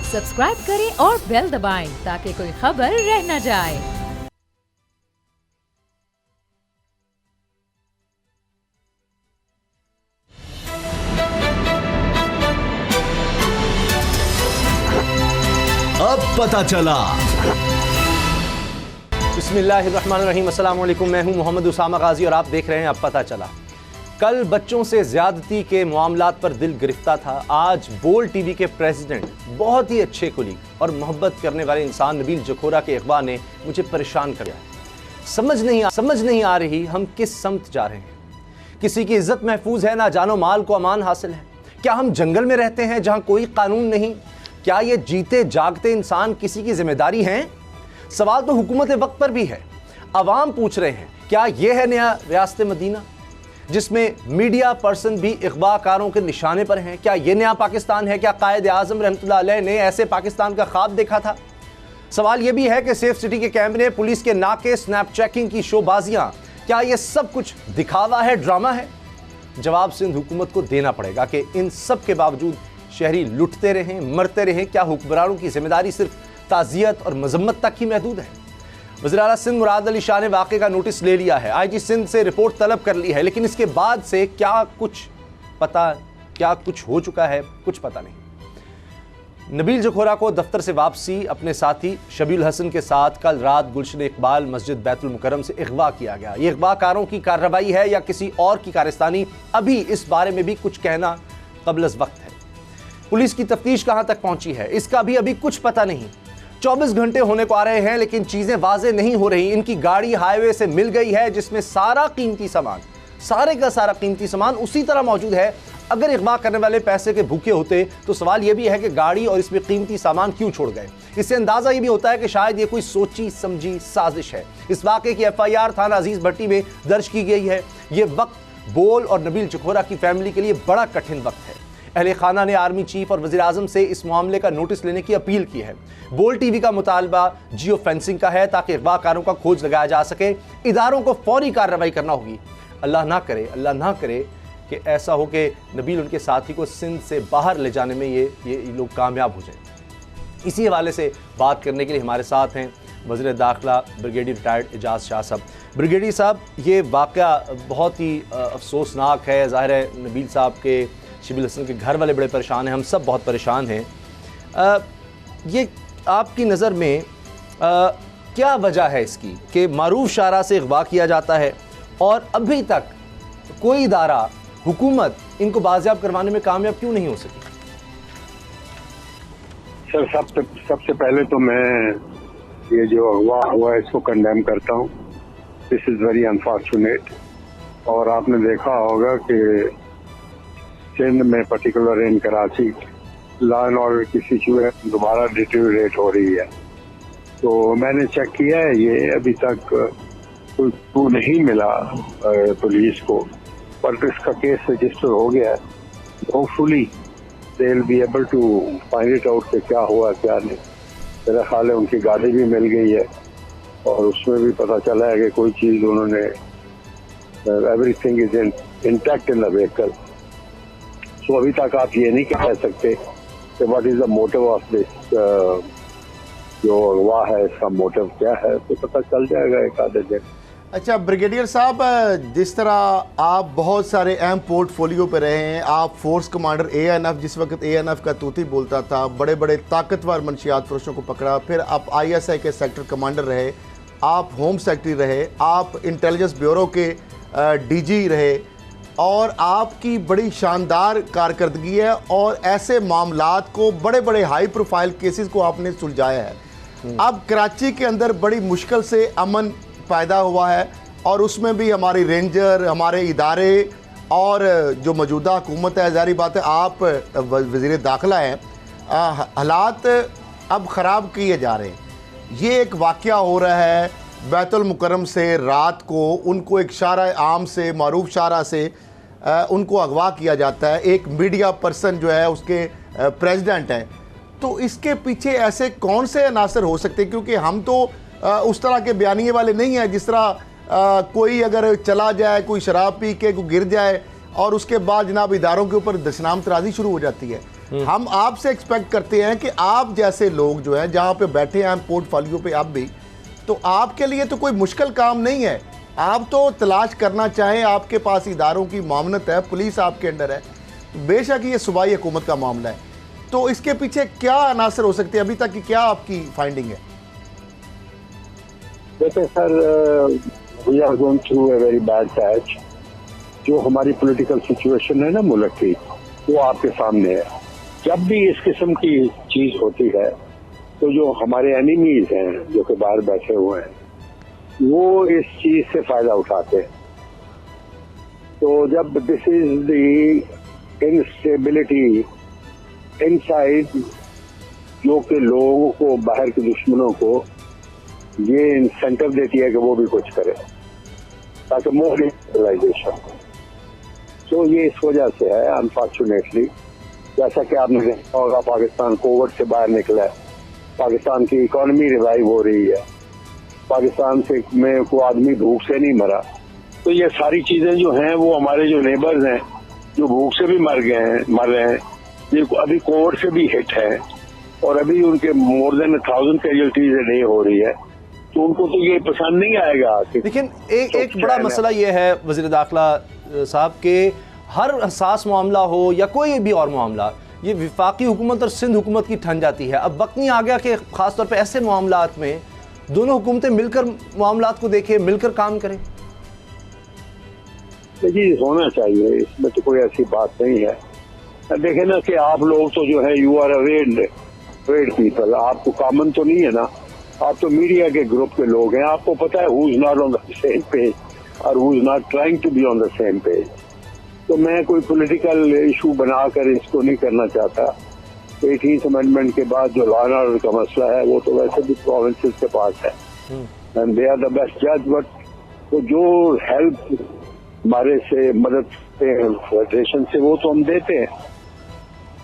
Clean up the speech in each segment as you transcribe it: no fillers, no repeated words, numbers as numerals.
Subscribe करें और bell दबाएं ताकि कोई खबर रह न जाए। अब पता चला। बिस्मिल्लाहिर्रहमानिर्रहीम, अस्सलाम वालेकुम। मैं हूं मोहम्मद उसामा गाजी और आप देख रहे हैं अब पता चला। कल बच्चों से ज्यादती के मामलात पर दिल गिरफ्ता था। आज बोल टीवी के प्रेसिडेंट, बहुत ही अच्छे कुलीग और मोहब्बत करने वाले इंसान नबील जखोरा के अगवा ने मुझे परेशान कर दिया। समझ नहीं आ रही हम किस समत जा रहे हैं। किसी की इज्जत महफूज है ना, जानो माल को अमान हासिल है। क्या हम जंगल में रहते हैं जहां कोई कानून नहीं? क्या ये जीते जागते इंसान किसी की जिम्मेदारी हैं? सवाल तो हुकूमत वक्त पर भी है। अवाम पूछ रहे हैं, क्या यह है नया रियासत मदीना जिसमें मीडिया पर्सन भी अगवाकारों के निशाने पर हैं? क्या यह नया पाकिस्तान है? क्या कायद आज़म रहमतुल्लाह अलैह ने ऐसे पाकिस्तान का ख्वाब देखा था? सवाल यह भी है कि सेफ सिटी के कैमरे, पुलिस के नाके, स्नैप चेकिंग की शोबाजियां, क्या यह सब कुछ दिखावा है, ड्रामा है? जवाब सिंध हुकूमत को देना पड़ेगा कि इन सब के बावजूद शहरी लुटते रहें, मरते रहें। क्या हुक्मरानों की जिम्मेदारी सिर्फ ताज़ियत और मजम्मत तक ही महदूद है? वज़ीर आला सिंध मुराद अली शाह ने वाक़े का नोटिस ले लिया है, IG सिंध से रिपोर्ट तलब कर ली है, लेकिन इसके बाद से क्या कुछ हो चुका है, कुछ पता नहीं। नबील जखोरा को दफ्तर से वापसी अपने साथी शबील हसन के साथ कल रात गुलशन इकबाल मस्जिद बैतुल मुकर्रम से अगवा किया गया। ये अगवाकारों की कार्रवाई है या किसी और की कारस्तानी, अभी इस बारे में भी कुछ कहना क़ब्ल वक्त है। पुलिस की तफ्तीश कहां तक पहुंची है, इसका भी अभी कुछ पता नहीं। 24 घंटे होने को आ रहे हैं लेकिन चीजें वाज़ेह नहीं हो रही। इनकी गाड़ी हाईवे से मिल गई है जिसमें सारे का सारा कीमती सामान उसी तरह मौजूद है। अगर अगवा करने वाले पैसे के भूखे होते तो सवाल यह भी है कि गाड़ी और इसमें कीमती सामान क्यों छोड़ गए। इससे अंदाजा यह भी होता है कि शायद ये कोई सोची समझी साजिश है। इस वाक़े की FIR थाना अजीज भट्टी में दर्ज की गई है। ये वक्त बोल और नबील जखोरा की फैमिली के लिए बड़ा कठिन वक्त है। अहले खाना ने आर्मी चीफ और वज़ीर आज़म से इस मामले का नोटिस लेने की अपील की है। बोल टीवी का मुतालबा जियो फेंसिंग का है ताकि अगवाकारों का खोज लगाया जा सके। इदारों को फौरी कार्रवाई करना होगी। अल्लाह ना करे कि ऐसा हो कि नबील उनके साथी को सिंध से बाहर ले जाने में ये लोग कामयाब हो जाए। इसी हवाले से बात करने के लिए हमारे साथ हैं वज़ीर दाखिला ब्रिगेडियर रिटायर्ड एजाज शाह साहब। ब्रिगेडियर साहब, ये वाक़या बहुत ही अफसोसनाक है। ज़ाहिर है नबील साहब के, शबील हसन के घर वाले बड़े परेशान हैं, हम सब बहुत परेशान हैं। ये आपकी नज़र में क्या वजह है इसकी कि मारूफ शारा से अगवा किया जाता है और अभी तक कोई इदारा, हुकूमत इनको बाजियाब करवाने में कामयाब क्यों नहीं हो सकी? सर, सबसे पहले तो मैं ये जो अगवा हुआ है इसको कंडेम करता हूँ। This is very unfortunate. और आपने देखा होगा कि सिंध में particular in Karachi law and order की सिचुएशन दोबारा डिटेरियोरेट हो रही है। तो मैंने चेक किया है, ये अभी तक कोई क्लू नहीं मिला पुलिस को, पर इसका केस रजिस्टर हो गया है। Hopefully they will be able to find it out कि क्या हुआ क्या नहीं। मेरा ख्याल है उनकी गाड़ी भी मिल गई है और उसमें भी पता चला है कि कोई चीज़ उन्होंने, everything is intact in the vehicle. तो अभी तक आप ये नहीं कह सकते कि what is the motive of this, जो अगवा है इसका मोटिव क्या है, तो पता चल जाएगा एक आधे दिन। अच्छा ब्रिगेडियर साहब, जिस तरह आप बहुत सारे अहम पोर्टफोलियो पे रहे हैं, आप फोर्स कमांडर ANF, जिस वक्त ANF का तूती बोलता था, बड़े बड़े ताकतवर मनशियात फरोशों को पकड़ा, फिर आप ISI के सेक्टर कमांडर रहे, आप होम सेक्रेटरी रहे, आप इंटेलिजेंस ब्यूरो के DG रहे और आपकी बड़ी शानदार कारकर्दगी है और ऐसे मामलात को, बड़े बड़े हाई प्रोफाइल केसेस को आपने सुलझाया है। अब कराची के अंदर बड़ी मुश्किल से अमन पैदा हुआ है और उसमें भी हमारी रेंजर, हमारे इदारे और जो मौजूदा हुकूमत है, ज़ाहिर बात है आप वज़ीर दाखिला हैं, हालात अब ख़राब किए जा रहे हैं। ये एक वाक़या हो रहा है बैतुल मुकर्रम से, रात को उनको एक शारा आम से, मारूफ शारा से उनको अगवा किया जाता है। एक मीडिया पर्सन जो है उसके प्रेसिडेंट हैं। तो इसके पीछे ऐसे कौन से अनासर हो सकते हैं? क्योंकि हम तो उस तरह के बयानिए वाले नहीं हैं जिस तरह कोई अगर चला जाए, कोई शराब पी के कोई गिर जाए और उसके बाद जनाब इदारों के ऊपर दशनाम तराजी शुरू हो जाती है। हम आपसे एक्सपेक्ट करते हैं कि आप जैसे लोग जो हैं जहां पे बैठे हैं पोर्टफोलियो पे आप भी, तो आपके लिए तो कोई मुश्किल काम नहीं है। आप तो तलाश करना चाहें, आपके पास इदारों की मामनत है, पुलिस आपके अंडर है, तो बेशक ये सूबाई हुकूमत का मामला है। तो इसके पीछे क्या अनासर हो सकते हैं, अभी तक की क्या आपकी फाइंडिंग है? देखिए sir, we are going through a very bad patch. जो हमारी पॉलिटिकल सिचुएशन है ना मुल्क की, वो आपके सामने है। जब भी इस किस्म की चीज होती है तो जो हमारे एनिमीज हैं जो कि बाहर बैठे हुए हैं, वो इस चीज से फायदा उठाते हैं। तो जब this is the instability inside, जो कि लोगों को, बाहर के दुश्मनों को ये इंसेंटिव देती है कि वो भी कुछ करे ताकि मोर रियलाइजेशन। तो ये इस वजह से है अनफॉर्चुनेटली। जैसा कि आपने देखा होगा, पाकिस्तान कोविड से बाहर निकला है, पाकिस्तान की इकोनॉमी रिवाइव हो रही है, पाकिस्तान से में कोई आदमी भूख से नहीं मरा। तो ये सारी चीजें जो हैं वो हमारे जो नेबर्स हैं जो भूख से भी मर रहे हैं, ये अभी कोविड से भी हिट है और अभी उनके मोर देन 1000 कैजुअल्टीज नहीं हो रही है, तो उनको तो ये पसंद नहीं आएगा। लेकिन एक बड़ा मसला ये है वज़ीर दाखिला साहब के हर हसास मामला हो या कोई भी और मामला, ये विफाकी हुकूमत और सिंध हुकूमत की ठन जाती है। अब वक्त नहीं आ गया कि ख़ास तौर पे ऐसे मामलात में दोनों हुकूमतें मिलकर मामलात को देखें, मिलकर काम करें? जी होना चाहिए, इसमें तो कोई ऐसी बात नहीं है। देखें ना कि आप लोग तो जो है यू आर अवेयर्ड पीपल, आपको कॉमन तो नहीं है ना, आप तो मीडिया के ग्रुप के लोग हैं, आपको पता है who is not on the same page और who is not trying to be on the same page. तो मैं कोई पॉलिटिकल इशू बनाकर इसको नहीं करना चाहता। 18th अमेंडमेंट के बाद जो लॉ एंड ऑर्डर का मसला है वो तो वैसे भी प्रोविंसेस के पास है and they are the best जज। बट तो जो हेल्प हमारे से मदद फेडरेशन से वो तो हम देते हैं,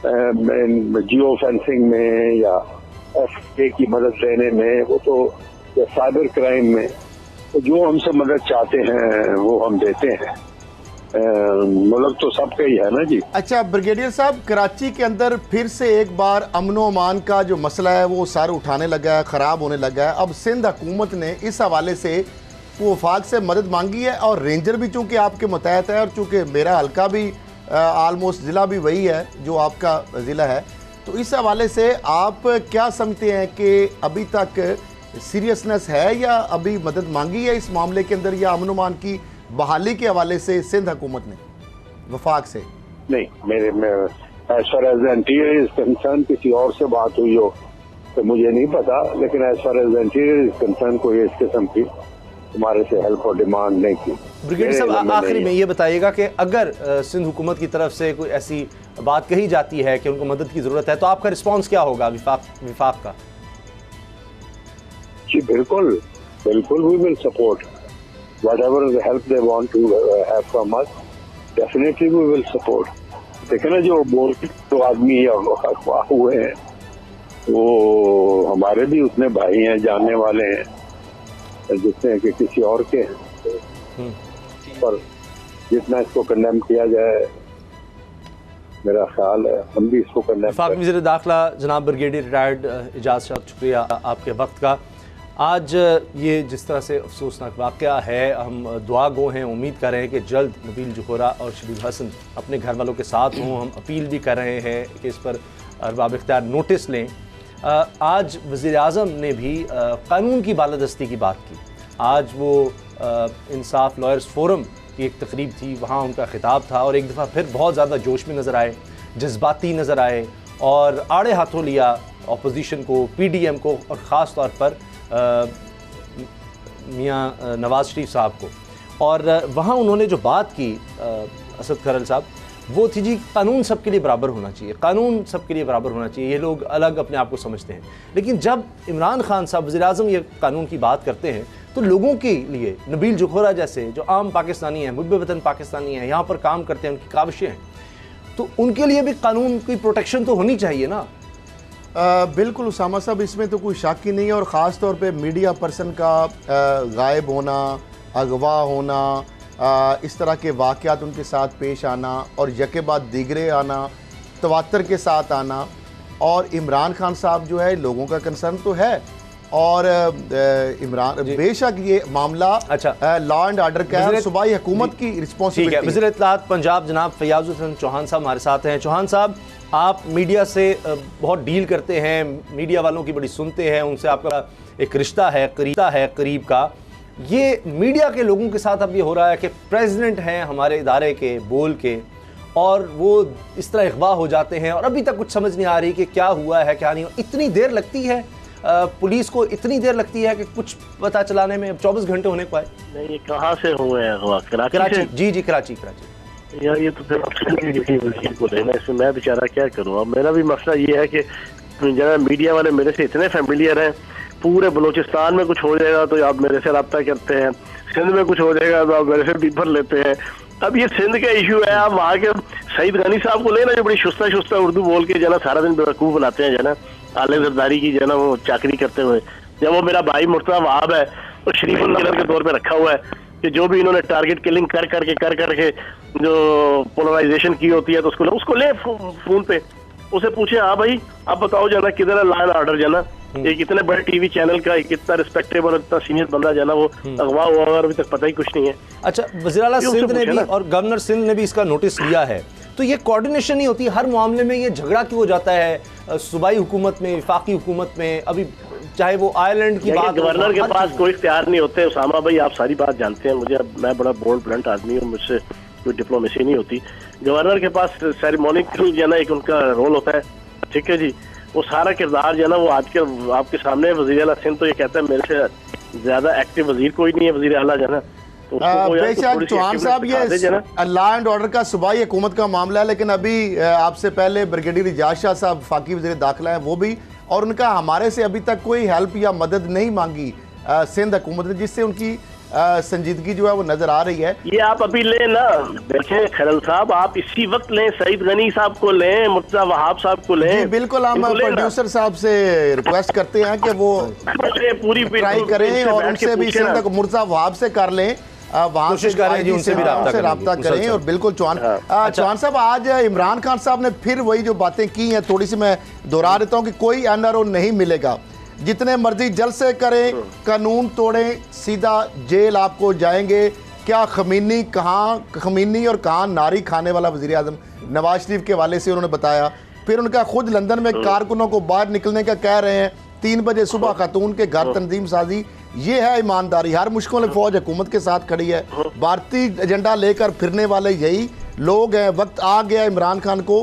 जियो फेंसिंग में या FA की मदद लेने में, वो तो या साइबर क्राइम में, तो जो हमसे मदद चाहते हैं वो हम देते हैं। मुल्क तो सबका ही है ना जी। अच्छा ब्रिगेडियर साहब, कराची के अंदर फिर से एक बार अमन व अमान का जो मसला है वो सर उठाने लगा है, ख़राब होने लगा है। अब सिंध हुकूमत ने इस हवाले से वफाक से मदद मांगी है और रेंजर भी चूँकि आपके मुतहत है और चूँकि मेरा हल्का भी आलमोस्ट ज़िला भी वही है जो आपका ज़िला है, तो इस हवाले से आप क्या समझते हैं कि अभी तक सीरियसनेस है या अभी मदद मांगी है इस मामले के अंदर, या अमन अमान की बहाली के हवाले से सिंध हुकूमत ने वफाक से? नहीं, मेरे में as far as interior is concern किसी और से बात हुई हो तो मुझे नहीं पता, लेकिन as far as interior is concern कोई इस किस्म की हमारे से हेल्प और डिमांड नहीं की। ब्रिगेडियर साहब आखिरी में ये बताइएगा कि अगर सिंध हुकूमत की तरफ से कोई ऐसी बात कही जाती है कि उनको मदद की ज़रूरत है तो आपका रिस्पांस क्या होगा विफाक का? जी बिल्कुल बिल्कुल, we will support whatever the help they want to have from us, definitely we will support। देखे ना जो तो आदमी अगवा हुए हैं वो हमारे भी उतने भाई हैं, जानने वाले हैं जितने कि किसी और के हैं, पर जितना इसको कंडेम किया जाए मेरा ख्याल है हम भी इसको कंडेम करें। वज़ीर दाखिला जनाब ब्रिगेडियर रिटायर्ड एजाज साहब, शुक्रिया आपके वक्त का। आज ये जिस तरह से अफसोसनाक वाक़या है, हम दुआ गो हैं, उम्मीद कर रहे हैं कि जल्द नबील जोहरा और शबील हसन अपने घर वालों के साथ हों। हम अपील भी कर रहे हैं कि इस पर अरबाब इख्तियार नोटिस लें। आज वज़ीर आज़म ने भी कानून की बालादस्ती की बात की। आज वो इंसाफ लॉयर्स फोरम की एक तकरीब थी, वहाँ उनका खिताब था और एक दफ़ा फिर बहुत ज़्यादा जोश में नज़र आए, जज्बाती नज़र आए और आड़े हाथों लिया अपोजिशन को, PDM को और ख़ास तौर पर मियाँ नवाज़ शरीफ साहब को। और वहाँ उन्होंने जो बात की असद खरल साहब, वो थी जी कानून सबके लिए बराबर होना चाहिए, कानून सबके लिए बराबर होना चाहिए। ये लोग अलग अपने आप को समझते हैं, लेकिन जब इमरान खान साहब वज़ीर आज़म ये कानून की बात करते हैं तो लोगों के लिए, नबील जोहरा जैसे जो आम पाकिस्तानी हैं, मुहब्बे वतन पाकिस्तानी हैं, यहाँ पर काम करते हैं, उनकी काविशें हैं, तो उनके लिए भी कानून की प्रोटेक्शन तो होनी चाहिए ना। बिल्कुल उसामा साहब, इसमें तो कोई शक ही नहीं है। और ख़ास तौर पे मीडिया पर्सन का गायब होना, अगवा होना, इस तरह के वाक़यात उनके साथ पेश आना और यके बाद दीगरे आना, तवातर के साथ आना, और इमरान खान साहब जो है लोगों का कंसर्न तो है, और इमरान बेशक ये मामला अच्छा लॉ एंड ऑर्डर का है, सूबाई हुकूमत की रिस्पॉन्सिबिलिटी है। वज़ीर इत्तलाआत पंजाब जनाब फैयाज़ हुसैन चौहान साहब हमारे साथ हैं। चौहान साहब, आप मीडिया से बहुत डील करते हैं, मीडिया वालों की बड़ी सुनते हैं, उनसे आपका एक रिश्ता है करीब का। ये मीडिया के लोगों के साथ अब ये हो रहा है कि प्रेसिडेंट हैं हमारे इदारे के बोल के, और वो इस तरह अगवा हो जाते हैं और अभी तक कुछ समझ नहीं आ रही कि क्या हुआ है क्या नहीं। इतनी देर लगती है पुलिस को, इतनी देर लगती है कि कुछ पता चलाने में 24 घंटे होने को आए। नहीं, ये कहाँ से हुए हैं अगवा? कराची से? जी कराची। यार ये तो फिर को लेना, इसमें मैं बेचारा क्या करूँ। अब मेरा भी मसला ये है कि जरा मीडिया वाले मेरे से इतने फेमिलियर हैं, पूरे बलूचिस्तान में कुछ हो जाएगा तो आप मेरे से रब्ता करते हैं, सिंध में कुछ हो जाएगा तो आप मेरे से बीफर लेते हैं। अब ये सिंध का इशू है, आप वहाँ के सईद गनी साहब को लेना जो बड़ी शुस्ता उर्दू बोल के जना सारा दिन बेवकूफ़ बनाते हैं, जना आले जरदारी की जना वो चाकरी करते हुए। जब वो मेरा भाई मुर्तज़ा वहाब है तो शरीफ नजर के तौर पे रखा हुआ है कि जो भी इन्होंने टारगेट किलिंग कर करके जो पोलराइजेशन की होती है तो उसको ले फोन पे, उसे पूछे हाँ भाई अब बताओ जना किधर है लॉ एंड ऑर्डर, जना एक इतने बड़े टीवी चैनल का एक इतना रिस्पेक्टेबल और इतना सीनियर बंदा जना वो अगवा हुआ और अभी तक पता ही कुछ नहीं है। अच्छा, वज़ीर आला सिंध ने भी और गवर्नर सिंध ने भी इसका नोटिस लिया है, तो ये कोऑर्डिनेशन नहीं होती हर मामले में, ये झगड़ा क्यों हो जाता है सूबाई हुकूमत में, वफाकी हुकूमत में? अभी चाहे वो आयरलैंड की बात, गवर्नर के पास कोई इख्तियार नहीं होते। उसामा भाई आप सारी बात जानते हैं, मुझे मैं बड़ा बोल्ड ब्लंट आदमी हूँ, मुझसे कोई डिप्लोमेसी नहीं होती। गवर्नर के पास सेरेमोनिकल जो है ना एक उनका रोल होता है, ठीक है जी, वो सारा किरदार जो है ना वो आज के आपके सामने। वज़ीर आला सिंध तो ये कहता है मेरे से ज्यादा एक्टिव वजीर कोई नहीं है, वज़ीर आला जो है ना। बेशक चौहान साहब ये लॉ एंड ऑर्डर का सूबाई हुकूमत का मामला है, लेकिन अभी आपसे पहले ब्रिगेडियर इजाज शाह साहब वफाकी वज़ीर दाखिला है, वो भी, और उनका हमारे से अभी तक कोई हेल्प या मदद नहीं मांगी सिंध हुकूमत ने, जिससे उनकी संजीदगी जो है वो नजर आ रही है। ये आप अभी लें ना, देखें खैरल साहब, आप इसी वक्त लें, सईद गनी साहब को लें, मुर्तज़ा वहाब साहब को लें। जी बिल्कुल, हम प्रोड्यूसर साहब से रिक्वेस्ट करते हैं कि वो पूरी ट्राई करें और उनसे भी मुर्तज़ा वहाब से कर लें, वहाँ से उनसे रब्ता करें। और बिल्कुल चौहान साहब, आज इमरान खान साहब ने फिर वही जो बातें की हैं, थोड़ी सी मैं दोहरा देता हूँ कि कोई NRO नहीं मिलेगा, जितने मर्जी जलसे करें, कानून तोड़ें, सीधा जेल आपको जाएंगे। क्या खमीनी और कहाँ नारी खाने वाला वज़ीर आज़म नवाज शरीफ के हवाले से उन्होंने बताया। फिर उनका खुद लंदन में कारकुनों को बाहर निकलने का कह रहे हैं, 3 बजे सुबह खातून के घर तंजीम साजी। ये है ईमानदारी। हर मुश्किल में फौज हुकूमत के साथ खड़ी है, भारतीय एजेंडा लेकर फिरने वाले यही लोग हैं। वक्त आ गया इमरान खान को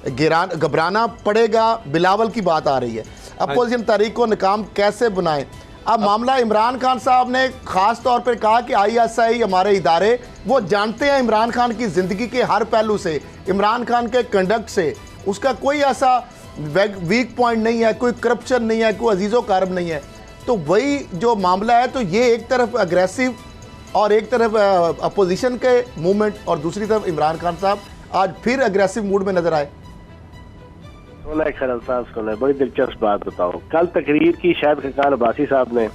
घबराना पड़ेगा। बिलावल की बात आ रही है, अपोजिशन तहरीक को नाकाम कैसे बनाएं। अब मामला इमरान खान साहब ने खास तौर पर कहा कि ISI हमारे इदारे वो जानते हैं इमरान खान की ज़िंदगी के हर पहलू से, इमरान खान के कंडक्ट से, उसका कोई ऐसा वीक पॉइंट नहीं है, कोई करप्शन नहीं है, कोई अजीज़ो कारब नहीं है। तो वही जो मामला है, तो ये एक तरफ अग्रेसिव और एक तरफ अपोजिशन के मूवमेंट और दूसरी तरफ इमरान खान साहब आज फिर अग्रेसिव मूड में नजर आए। खैरल साहब सुने, बड़ी दिलचस्प बात बताओ। कल तकरीर की शायद खकान अब्बासी साहब ने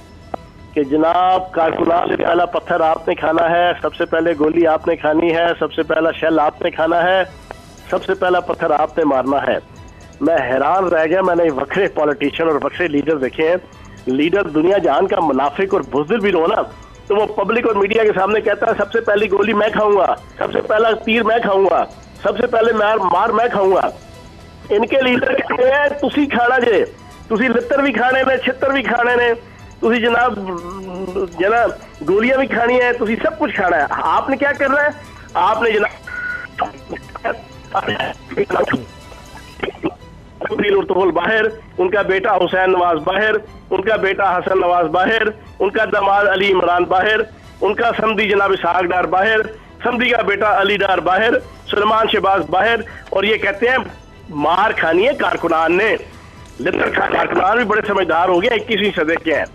कि जनाब कारकुनात से पहला पत्थर आपने खाना है, सबसे पहले गोली आपने खानी है, सबसे पहला शेल आपने खाना है, सबसे पहला पत्थर आपने मारना है। मैं हैरान रह गया, मैंने वक्रे पॉलिटिशियन और वक्रे लीडर देखे हैं। लीडर दुनिया जहान का मुनाफिक और बुज़दिल भी हो ना, तो वो पब्लिक और मीडिया के सामने कहता है सबसे पहली गोली मैं खाऊंगा, सबसे पहला तीर मैं खाऊंगा, सबसे पहले मार मैं खाऊंगा। इनके लीडर कहते हैं तुसी खाना जे, तुसी लित्तर भी खाने ने, छित्तर भी खाने ने, तुसी जनाब गोलियां भी खानी है, तुसी सब कुछ खाना है। आपने क्या करना है? आपने जनाब बाहर, उनका बेटा हुसैन नवाज बाहर, उनका बेटा हसन नवाज बाहर, उनका दामाद अली इमरान बाहर, उनका समधी जनाब इसहाक डार बाहर, समधी का बेटा अली डार बाहर, सुलेमान शहबाज बाहर। और ये कहते हैं मार खानी है कारकुनान ने। लित्तर कारकुनान भी बड़े समझदार हो गए, 21वीं सदी के हैं,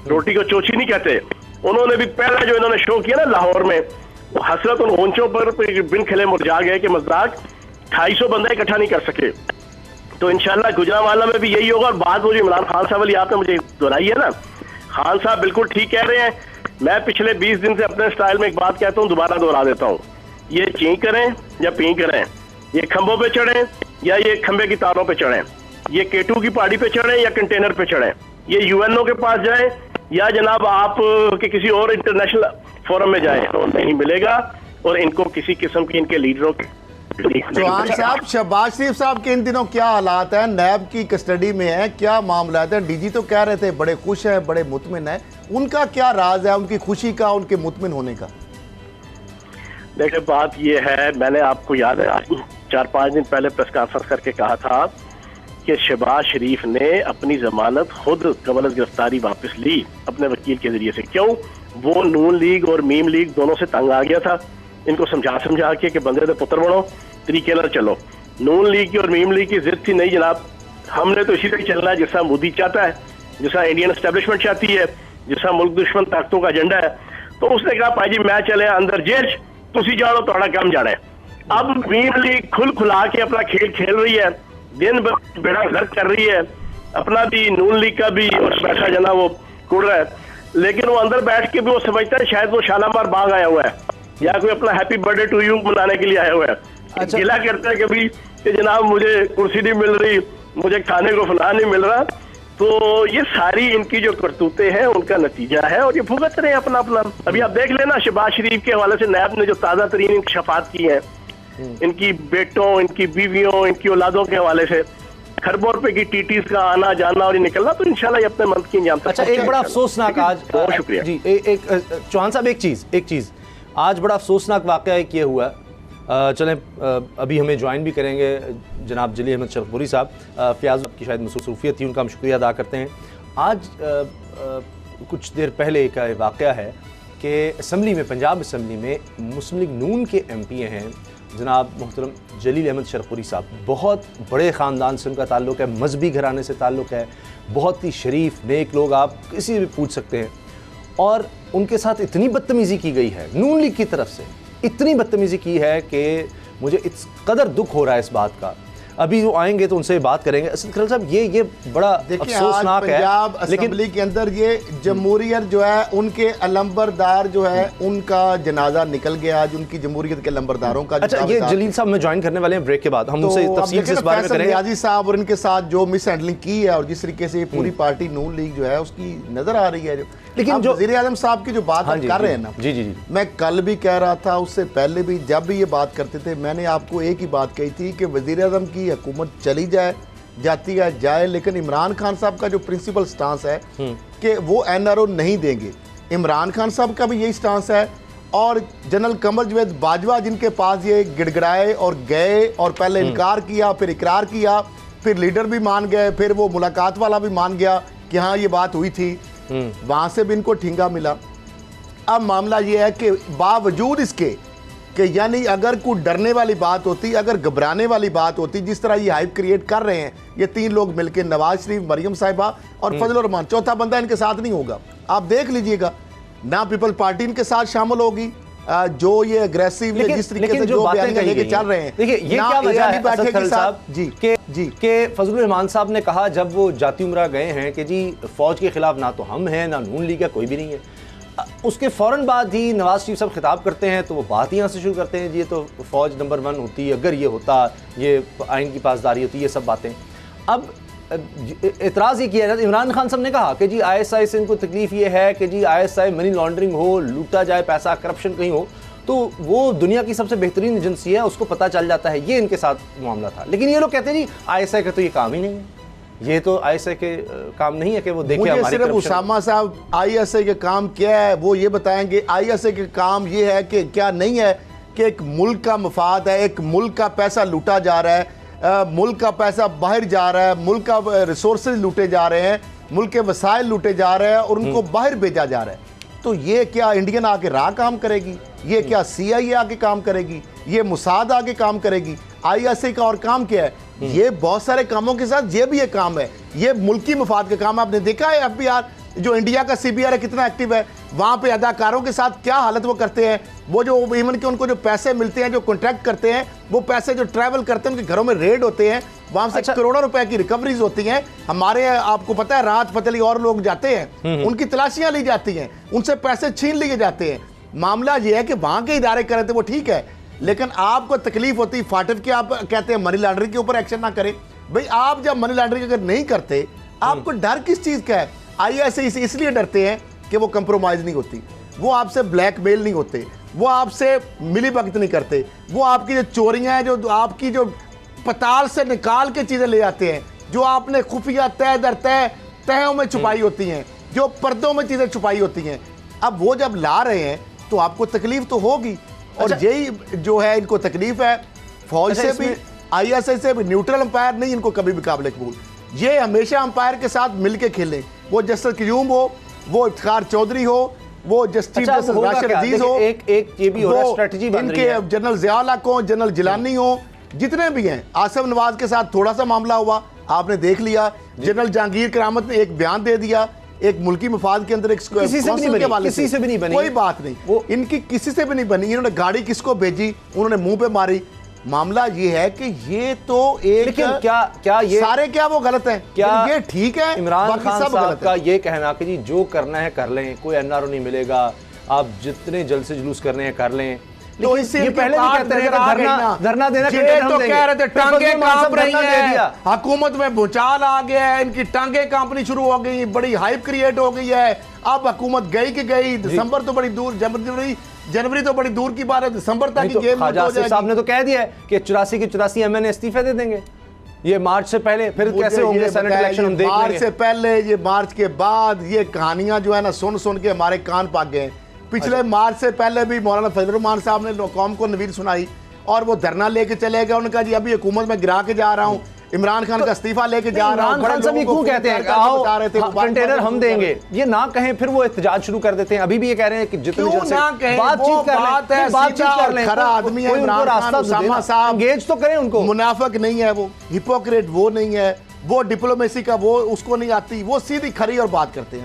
रोटी को चोची नहीं कहते। उन्होंने भी पहला जो इन्होंने शो किया ना लाहौर में, हसरत उन ऊंचों पर बिन खिले मुरझा गए कि मज़ाक 250 बंदा इकट्ठा नहीं कर सके। तो इंशाल्लाह गुजरांवाला में भी यही होगा। और बात वो जो इमरान खान साहब वाली आपने मुझे दोहराई है ना, खान साहब बिल्कुल ठीक कह रहे हैं। मैं पिछले 20 दिन से अपने स्टाइल में एक बात कहता हूँ, दोबारा दोहरा देता हूँ, ये ची करें या पी करें, ये खंभों पे चढ़ें या ये खंबे की तारों पे चढ़े, ये K2 की पहाड़ी पे चढ़े या कंटेनर पे चढ़े, ये UNO के पास जाए या जनाब आप के किसी और इंटरनेशनल फोरम में जाए, तो नहीं मिलेगा। और इनको किसी किस्म की इनके लीडरों की चौहान साहब, शहबाज शरीफ साहब के इन दिनों क्या हालात हैं? नैब की कस्टडी में है, क्या मामला है? डीजी तो कह रहे थे बड़े खुश हैं, बड़े मुतमिन हैं, उनका क्या राज है, उनकी खुशी का, उनके मुतमिन होने का? देखिए बात ये है, मैंने आपको याद है 4-5 दिन पहले प्रेस कॉन्फ्रेंस करके कहा था कि शहबाज शरीफ ने अपनी जमानत खुद कबल गिरफ्तारी वापस ली अपने वकील के जरिए से। क्यों? वो नून लीग और मीम लीग दोनों से तंग आ गया था। इनको समझा के बंदे दे पुत्र बनो, तरीके ना चलो। नून लीग की और मीम लीग की जिद थी, नहीं जनाब हमने तो इसी तरह चलना है जैसा मोदी चाहता है, जैसा इंडियन एस्टेब्लिशमेंट चाहती है, जैसा मुल्क दुश्मन ताकतों का एजेंडा है। तो उसने कहा भाई जी मैं चले अंदर जेल, तुसी जाओ थोड़ा काम जाना है। अब मीम लीग खुला के अपना खेल खेल रही है, दिन भर बेड़ा गर्क कर रही है, अपना भी नून लीग का भी और पैसा जना वो कुड़ रहा है, लेकिन वो अंदर बैठ के भी वो समझता है शायद वो शालामार बाग आया हुआ है या कोई अपना हैप्पी बर्थडे टू यू मनाने के लिए आया हुआ है। अच्छा। गिला करता है कभी कि जनाब मुझे कुर्सी नहीं मिल रही, मुझे खाने को फला नहीं मिल रहा। तो ये सारी इनकी जो करतूतें हैं उनका नतीजा है और ये भुगत रहे हैं अपना अपना। अभी आप देख लेना शहबाज शरीफ के हवाले से नैब ने जो ताज़ा तरीन इंकशाफात की हैं इनकी बेटों, इनकी बीवियों, इनकी औलादों के हवाले से, खरबों रुपए की टीटीज का आना जाना और ये निकलना, तो इंशाल्लाह ये अपने मंत की अंजाम तक। अच्छा, एक बड़ा अफसोसनाक आज, बहुत शुक्रिया जी, एक चौहान साहब एक चीज़ आज बड़ा अफसोसनाक वाक़या एक ये हुआ। चलें अभी हमें ज्वाइन भी करेंगे जनाब जली अहमद शरफपुरी साहब, फ़याज़ की शायद मसरूफियत थी, उनका हम शुक्रिया अदा करते हैं। आज कुछ देर पहले का वाक़या है कि असम्बली में, पंजाब असम्बली में मुस्लिम लीग नून के MP हैं जनाब मोहतरम जलील अहमद शरफपुरी साहब, बहुत बड़े ख़ानदान से उनका ताल्लुक़ है, मजहबी घराने से ताल्लुक़ है, बहुत ही शरीफ नेक लोग, आप किसी से भी पूछ सकते हैं। और उनके साथ इतनी बदतमीज़ी की गई है नून लीग की तरफ से, इतनी बदतमीज़ी की है कि मुझे इस कदर दुख हो रहा है इस बात का। अभी वो आएंगे तो उनसे बात करेंगे। असद खलील साहब, ये बड़ा अफसोसनाक है, लेकिन असेंबली के अंदर ये जमहूरियत जो है, उनके अलंबरदार जो है उनका जनाजा निकल गया आज, उनकी जमहूरियत के अलंबरदारों का। अच्छा, ये जलील साहब में ज्वाइन करने वाले हैं ब्रेक के बाद, हम उनसे तफसील से इस बारे में करेंगे। रियाजी साहब और इनके साथ जो मिस हैंडलिंग की है और जिस तरीके से पूरी पार्टी नून लीग जो है उसकी नजर आ रही है। लेकिन जो वज़ीर आज़म साहब की जो बात हम कर रहे हैं ना, जी, मैं कल भी कह रहा था, उससे पहले भी जब भी ये बात करते थे, मैंने आपको एक ही बात कही थी कि वज़ीर आज़म की हुकूमत चली जाती है जाए, लेकिन इमरान खान साहब का जो प्रिंसिपल स्टांस है कि वो NRO नहीं देंगे, इमरान खान साहब का भी यही स्टांस है। और जनरल कमर जवेद बाजवा जिनके पास ये गिड़गिड़ाए और गए और पहले इनकार किया, फिर इकरार किया, फिर लीडर भी मान गए, फिर वो मुलाकात वाला भी मान गया कि हाँ ये बात हुई थी, वहां से भी इनको ठिंगा मिला। अब मामला ये है कि बावजूद इसके कि यानी अगर कोई डरने वाली बात होती, अगर घबराने वाली बात होती, जिस तरह ये हाइप क्रिएट कर रहे हैं ये तीन लोग मिलकर, नवाज शरीफ, मरियम साहिबा और फजल रहमान, चौथा बंदा इनके साथ नहीं होगा। आप देख लीजिएगा ना, पीपल पार्टी इनके साथ शामिल होगी, जो ये अग्रेसिव जिस तरीके से जो बयान लेके चल रहे हैं। देखिए ये क्या वजह है असद खलील साहब जी के फजल रहमान साहब ने कहा जब वो जाती उमरा गए हैं कि जी फौज के खिलाफ ना तो हम हैं ना नून लीग है, कोई भी नहीं है। उसके फ़ौरन बाद ही नवाज शरीफ साहब खिताब करते हैं तो वो बात ही यहाँ से शुरू करते हैं जी ये तो फ़ौज नंबर 1 होती, अगर ये होता, ये आइन की पासदारी होती, ये सब बातें। अब एतराज़ ये किया जाता, इमरान खान साहब ने कहा कि जी ISI से इनको तकलीफ़ ये है कि जी ISI मनी लॉन्ड्रिंग हो, लूटा जाए पैसा, करप्शन कहीं हो, तो वो दुनिया की सबसे बेहतरीन एजेंसी है, उसको पता चल जाता है। ये इनके साथ मामला था। लेकिन ये लोग कहते हैं जी ISI का तो ये काम ही नहीं है, ये तो ISI के काम नहीं है कि वो देखे हमारी। सिर्फ उसामा साहब ISI के काम क्या है वो ये बताएंगे। ISI के काम ये है कि क्या नहीं है कि एक मुल्क का मफाद है, एक मुल्क का पैसा लूटा जा रहा है, मुल्क का पैसा बाहर जा रहा है, मुल्क का रिसोर्सेज लूटे जा रहे हैं, मुल्क के वसाइल लूटे जा रहे हैं और उनको बाहर भेजा जा रहा है। तो ये क्या इंडियन आके राह काम करेगी? ये क्या CIA आके काम करेगी? ये मुसाद आके काम करेगी? ISI का और काम क्या है? ये बहुत सारे कामों के साथ ये भी एक काम है, ये मुल्की मफाद का काम। आपने देखा है FBR जो इंडिया का CBR है कितना एक्टिव है, वहां पे अदाकारों के साथ क्या हालत वो करते हैं। वो जो इवन के उनको जो पैसे मिलते हैं, जो कॉन्ट्रैक्ट करते हैं, वो पैसे जो ट्रैवल करते हैं, उनके घरों में रेड होते हैं, वहां से करोड़ों रुपए की रिकवरीज होती हैं। हमारे आपको पता है राहत फतेह अली और लोग जाते हैं, उनकी तलाशियां ली जाती हैं, उनसे पैसे छीन लिए जाते हैं। मामला ये है कि वहां के इदारे कर रहे थे वो ठीक है, लेकिन आपको तकलीफ होती फाटक की, आप कहते हैं मनी लॉन्ड्रिंग के ऊपर एक्शन ना करें। भाई आप जब मनी लॉन्ड्रिंग अगर नहीं करते, आपको डर किस चीज़ का है? ISIS इसलिए डरते हैं कि वो कंप्रोमाइज़ नहीं होती, वो आपसे ब्लैकमेल नहीं होते, वो आपसे मिली भगत नहीं करते, वो आपकी जो चोरियां हैं, जो आपकी जो पताल से निकाल के चीज़ें ले जाते हैं, जो आपने खुफिया तय दर तय तहों में छुपाई होती हैं, जो पर्दों में चीज़ें छुपाई होती हैं, अब वो जब ला रहे हैं तो आपको तकलीफ तो होगी। और यही जो है इनको तकलीफ है, फौज से भी ISIS से भी। न्यूट्रल अंपायर नहीं इनको कभी भी काबिल कबूल, ये हमेशा अंपायर के साथ मिलके खेलें, वो जस्टिस क्यूम हो, वो इफ्तिखार चौधरी हो, वो जस्टिस राशिद अजीज हो, एक ये भी हो रहा है, स्ट्रेटजी बन रही है, इनके जनरल ज़ियाउल हक हो, जनरल जिलानी हो, जितने भी हैं। आसिफ नवाज के साथ थोड़ा सा मामला हुआ, आपने देख लिया। जनरल जहांगीर करामत ने एक बयान दे दिया, एक मुल्की मफाद के अंदर एक किसी से भी नहीं बनी, कोई बात नहीं, वो इनकी किसी से भी नहीं बनी। इन्होंने गाड़ी किसको भेजी, उन्होंने मुंह पे मारी। मामला ये है कि ये तो एक, लेकिन क्या ये सारे क्या वो गलत है? क्या ये ठीक है? इमरान खान साहब का ये कहना कि जी जो करना है कर लें, कोई NRO नहीं मिलेगा, आप जितने जल्द से जुलूस करने हैं कर लें, तो इससे ये पहले भी कहते रहे धरना देना, तो कह रहे थे टांगे कांप रही हैं, हुकूमत में भूचाल आ गया है, इनकी टांगे कांपनी शुरू हो गई, बड़ी हाइप क्रिएट हो गई है। अब हुकूमत गई कि गई, दिसंबर तो बड़ी दूर, जनवरी तो बड़ी दूर की बात है, दिसंबर तक की गेम हो जाएगी। साहब ने तो कह दिया है कि 84 के 84 MNA इस्तीफे दे देंगे, ये मार्च से पहले। फिर कैसे होंगे सेनेट इलेक्शन, हम देख लेंगे। मार्च से पहले, ये मार्च के बाद, ये कहानियां जो है ना सुन सुन के हमारे कान पाक गए। पिछले मार्च से पहले भी मौलाना फजल रहमान साहब ने कौम को नवीर सुनाई और वो धरना लेके चले गए। उन्होंने कहा जी अभी हुकूमत में गिरा के जा रहा हूँ, इमरान खान का इस्तीफा लेके जा रहा हूँ। इमरान खान क्यों कहते हैं कंटेनर हम देंगे, ये ना कहें, फिर वो एहतजाज शुरू कर देते हैं। अभी भी ये कह रहे हैं कि जितनी बातचीत कर लें, खरा आदमी है इमरान खान, उसामा साहब, एंगेज तो करें उनको। मुनाफिक नहीं है वो, हिपोक्रेट वो नहीं है, वो डिप्लोमेसी का वो उसको नहीं आती, वो सीधी खरी और बात करते हैं।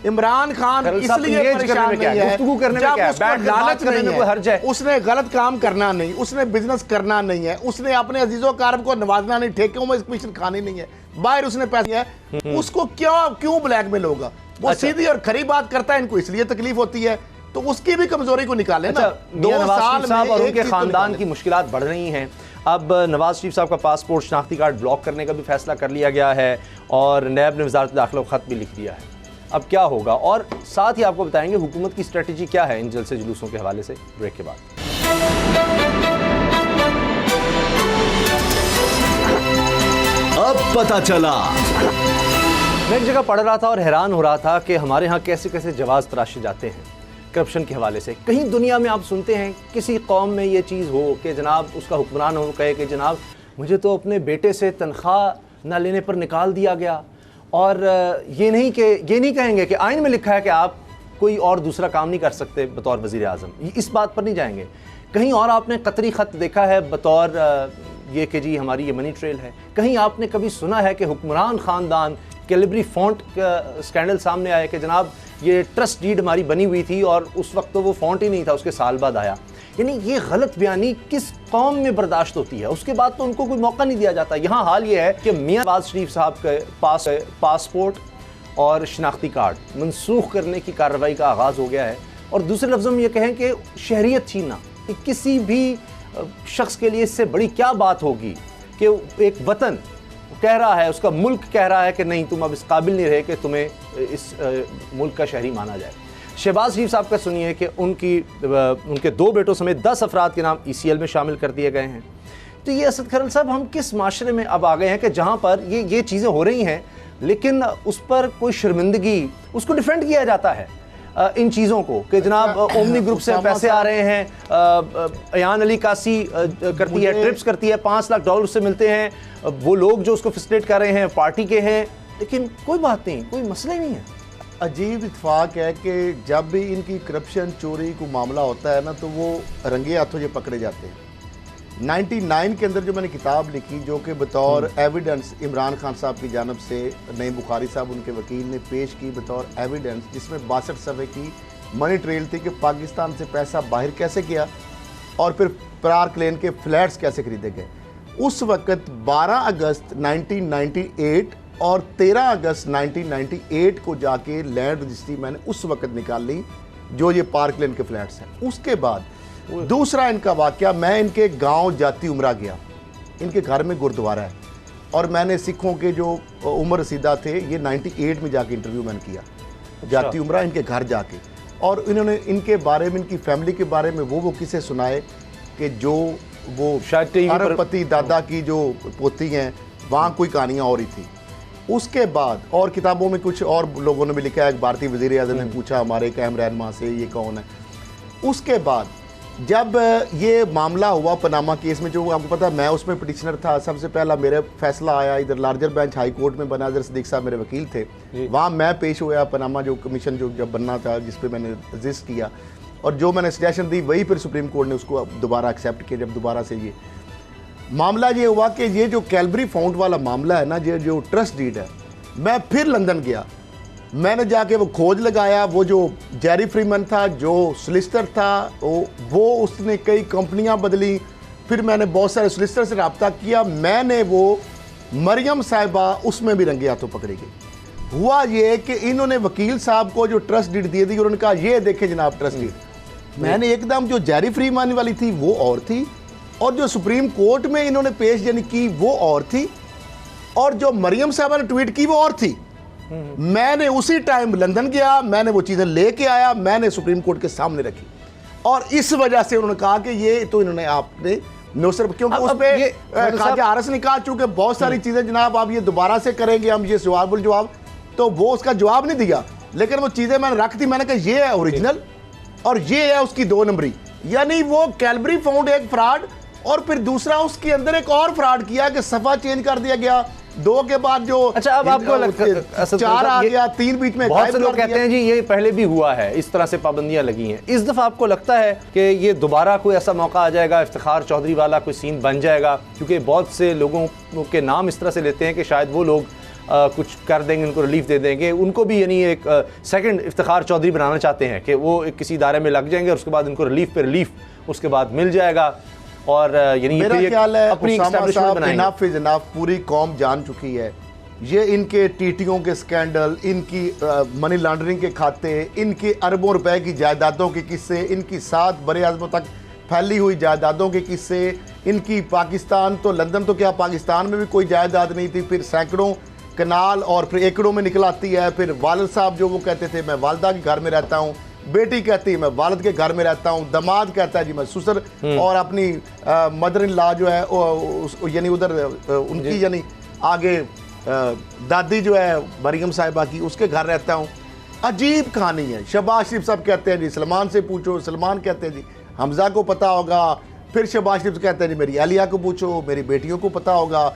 इमरान खान इसलिए परेशान नहीं है जब उसको लालच नहीं है, उसने गलत काम करना नहीं, उसने बिजनेस करना नहीं है, उसने अपने अजीजों कारब को नवाजना नहीं, ठेकों में कमीशन खानी नहीं है, बाहर उसने पैसे है, उसको क्यों ब्लैकमेल होगा? वो सीधी और खरी बात करता है, इनको इसलिए तकलीफ होती है, तो उसकी भी कमजोरी को निकाले ना। 2 साल साहब और उनके खानदान की मुश्किलात बढ़ रही हैं। अब नवाज शरीफ साहब का पासपोर्ट शनाख्ती कार्ड ब्लॉक करने का भी फैसला कर लिया गया है और नैब ने वज़ारत दाखिला को खत भी लिख दिया है। अब क्या होगा, और साथ ही आपको बताएंगे हुकूमत की स्ट्रेटजी क्या है इन जलसे जुलूसों के हवाले से, ब्रेक के बाद। अब पता चला, मैं एक जगह पढ़ रहा था और हैरान हो रहा था कि हमारे यहाँ कैसे कैसे जवाब तराशे जाते हैं करप्शन के हवाले से। कहीं दुनिया में आप सुनते हैं किसी कौम में ये चीज़ हो कि जनाब उसका हुक्मरान हो कहे कि जनाब मुझे तो अपने बेटे से तनख्वाह ना लेने पर निकाल दिया गया, और ये नहीं कहेंगे कि आइन में लिखा है कि आप कोई और दूसरा काम नहीं कर सकते बतौर वज़ीर आज़म, इस बात पर नहीं जाएंगे। कहीं और आपने कतरी ख़त देखा है बतौर ये कि जी हमारी ये मनी ट्रेल है। कहीं आपने कभी सुना है कि हुक्मरान ख़ानदान कैलिब्री फ़ॉन्ट का स्कैंडल सामने आया कि जनाब ये ट्रस्ट डीड हमारी बनी हुई थी और उस वक्त तो वो फ़ॉन्ट ही नहीं था, उसके साल बाद आया। यानी ये गलत बयानी किस कौम में बर्दाश्त होती है? उसके बाद तो उनको कोई मौका नहीं दिया जाता। यहाँ हाल ये है कि मियां नवाज शरीफ साहब के पास पासपोर्ट और शनाख्ती कार्ड मनसूख करने की कार्रवाई का आगाज़ हो गया है, और दूसरे लफ्ज़ों में ये कहें कि शहरियत छीनना कि किसी भी शख्स के लिए इससे बड़ी क्या बात होगी कि एक वतन कह रहा है, उसका मुल्क कह रहा है कि नहीं तुम अब इस काबिल नहीं रहे कि तुम्हें इस मुल्क का शहरी माना जाए। शहबाज शरीफ साहब का सुनिए कि उनके 2 बेटों समेत 10 अफराद के नाम ECL में शामिल कर दिए गए हैं। तो ये असद खरल साहब, हम किस माशरे में अब आ गए हैं कि जहाँ पर ये चीज़ें हो रही हैं लेकिन उस पर कोई शर्मिंदगी, उसको डिफेंड किया जाता है इन चीज़ों को कि जनाब ओमनी ग्रुप से पैसे आ रहे हैं, अयान अली कासी करती है, ट्रिप्स करती है, $5 लाख उससे मिलते हैं, वो लोग जो उसको फैसिलिटेट कर रहे हैं पार्टी के हैं, लेकिन कोई बात नहीं, कोई मसला ही नहीं है। अजीब इत्तेफाक है कि जब भी इनकी करप्शन चोरी को मामला होता है ना तो वो रंगे हाथों ये पकड़े जाते हैं। 99 के अंदर जो मैंने किताब लिखी जो कि बतौर एविडेंस इमरान खान साहब की जानब से नईम बुखारी साहब उनके वकील ने पेश की बतौर एविडेंस, जिसमें 62 सफ़े की मनी ट्रेल थी कि पाकिस्तान से पैसा बाहर कैसे किया और फिर पार्क लेन के फ्लैट्स कैसे खरीदे गए। उस वक़्त 12 अगस्त 1998 और 13 अगस्त 1998 को जाके लैंड रजिस्ट्री मैंने उस वक़्त निकाल ली जो ये पार्क लेन के फ्लैट्स हैं। उसके बाद दूसरा इनका वाकया, मैं इनके गांव जाती उमरा गया, इनके घर में गुरुद्वारा है, और मैंने सिखों के जो उमर रसीदा थे, ये 98 में जाके इंटरव्यू मैंने किया जाती उमरा इनके घर जाके, और इन्होंने इनके बारे में, इनकी फैमिली के बारे में वो किसे सुनाए कि जो वो अरबपति दादा की जो पोती हैं, वहाँ कोई कहानियाँ और ही थी। उसके बाद और किताबों में कुछ और लोगों ने भी लिखा है, भारतीय वज़ीर आज़म ने पूछा हमारे एक अहम रहनुमा से ये कौन है। उसके बाद जब ये मामला हुआ पनामा केस में, जो आपको पता है मैं उसमें पिटिशनर था, सबसे पहला मेरा फैसला आया इधर लार्जर बेंच हाई कोर्ट में, बनाज़र सिद्दीक साहब मेरे वकील थे, वहाँ मैं पेश हुआ पनामा जो कमीशन जो जब बनना था, जिस पे मैंने रजिस्ट किया, और जो मैंने सजेशन दी वही फिर सुप्रीम कोर्ट ने उसको दोबारा एक्सेप्ट किया। जब दोबारा से ये मामला ये हुआ कि ये जो कैलबरी फाउंड वाला मामला है ना, जो ट्रस्ट डीड है, मैं फिर लंदन गया, मैंने जाके वो खोज लगाया, वो जो जेरी फ्रीमन था जो सोलिसिटर था, वो उसने कई कंपनियां बदली, फिर मैंने बहुत सारे सोलिसिटर से रब्ता किया, मैंने वो मरियम साहिबा उसमें भी रंगे हाथों पकड़ी गई। हुआ ये कि इन्होंने वकील साहब को जो ट्रस्ट डीड दे दी, उन्होंने कहा ये देखे जनाब ट्रस्ट डीड, मैंने एकदम जो जेरी फ्रीमन वाली थी वो और थी, और जो सुप्रीम कोर्ट में इन्होंने पेश यानी की वो और थी, और जो मरियम साहबा ने ट्वीट की वो और थी। मैंने उसी टाइम लंदन गया, मैंने वो चीज़ें लेके आया, मैंने सुप्रीम कोर्ट के सामने रखी, और इस वजह से उन्होंने कहा कि ये तो इन्होंने आपने नो सर, क्योंकि उस पर ख्वाजा आरस ने कहा चूंकि बहुत सारी चीज़ें जनाब आप ये दोबारा से करेंगे, हम ये सवाल जवाब, तो वो उसका जवाब नहीं दिया, लेकिन वो चीज़ें मैंने रख दी, मैंने कहा ये है ओरिजिनल और ये है उसकी 2 नंबरी, यानी वो कैलबरी फाउंड एक फ्रॉड, और फिर दूसरा उसके अंदर एक और फ्रॉड किया कि सफा चेंज कर दिया गया, 2 के बाद जो अच्छा अब आपको 4 आ गया, 3 बीच में बहुत से लोग कहते हैं जी ये पहले भी हुआ है, इस तरह से पाबंदियां लगी हैं, इस दफा आपको लगता है कि ये दोबारा कोई ऐसा मौका आ जाएगा, इफ्तिखार चौधरी वाला कोई सीन बन जाएगा? क्योंकि बहुत से लोगों के नाम इस तरह से लेते हैं कि शायद वो लोग कुछ कर देंगे, उनको रिलीफ दे देंगे, उनको भी यानी एक सेकंड इफ्तिखार चौधरी बनाना चाहते हैं कि वो एक किसी इदारे में लग जाएंगे और उसके बाद उनको रिलीफ पे रिलीफ उसके बाद मिल जाएगा, और यानी मेरा ख्याल है अपनी इनफ इज इनफ, पूरी कौम जान चुकी है, ये इनके टीटीओं के स्कैंडल, इनकी मनी लॉन्ड्रिंग के खाते, इनके अरबों रुपए की जायदादों के किस्से, इनकी 7 बड़े आज़मों तक फैली हुई जायदादों के किस्से, इनकी पाकिस्तान तो लंदन तो क्या पाकिस्तान में भी कोई जायदाद नहीं थी, फिर सैकड़ों कनाल और फिर एकड़ों में निकल आती है, फिर वालिद साहब जो वो कहते थे मैं वालदा के घर में रहता हूँ, बेटी कहती है मैं वालिद के घर में रहता हूँ, दामाद कहता है जी मैं ससुर और अपनी मदर इन लॉ जो है यानी उधर उनकी यानी आगे दादी जो है मरियम साहिबा की उसके घर रहता हूँ। अजीब कहानी है। शहबाज शरीफ साहब कहते हैं जी सलमान से पूछो, सलमान कहते हैं जी हमजा को पता होगा, फिर शहबाज शरीफ कहते हैं जी मेरी अलिया को पूछो, मेरी बेटियों को पता होगा।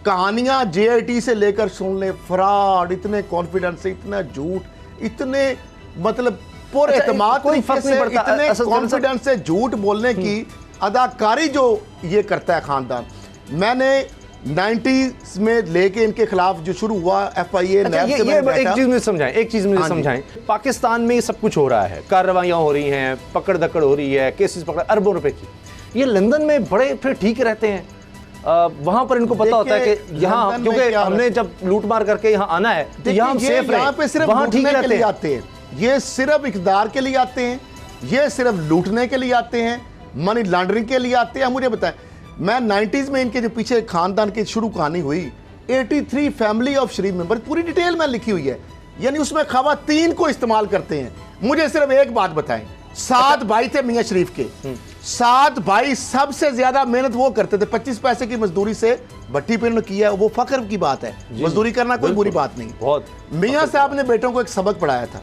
कहानियाँ JIT से लेकर सुन ले, फ्रॉड, इतने कॉन्फिडेंस से, इतना झूठ, इतने मतलब पूरे एतमाद तरीके से, इतने कॉन्फिडेंस से झूठ बोलने की अदाकारी जो ये करता है खानदान। मैंने 90s में लेके इनके खिलाफ जो शुरू हुआ FIA एक चीज मुझे समझाएं, पाकिस्तान में सब कुछ हो रहा है, कार्रवाइयां हो रही हैं, पकड़ दकड़ हो रही है, केसेस पकड़ अरबों रुपए की, ये लंदन में बड़े फिर ठीक रहते हैं, वहां पर इनको पता होता है कि यहाँ क्योंकि हमने जब लूट मार करके यहाँ आना है तो यहाँ हम सेफ रहे, पे सिर्फ वहाँ ठीक लूटने के लिए रहते आते हैं, ये सिर्फ इक़्तिदार के लिए आते हैं, ये सिर्फ लूटने के लिए आते हैं, मनी लॉन्ड्रिंग के लिए आते हैं। मुझे बताएं, मैं 90s में इनके जो पीछे खानदान की शुरू कहानी हुई, 83 फैमिली ऑफ शरीफ मेंबर, पूरी डिटेल में लिखी हुई है, यानी उसमें खवातीन को इस्तेमाल करते हैं। मुझे सिर्फ एक बात बताएं, 7 भाई थे मियाँ शरीफ के, 7 भाई सबसे ज्यादा मेहनत वो करते थे, 25 पैसे की मजदूरी से भट्टी पे उन्होंने किया, वो फख्र की बात है, मजदूरी करना कोई बुरी बात नहीं। बहुत मियाँ साहब ने बेटों को एक सबक पढ़ाया था,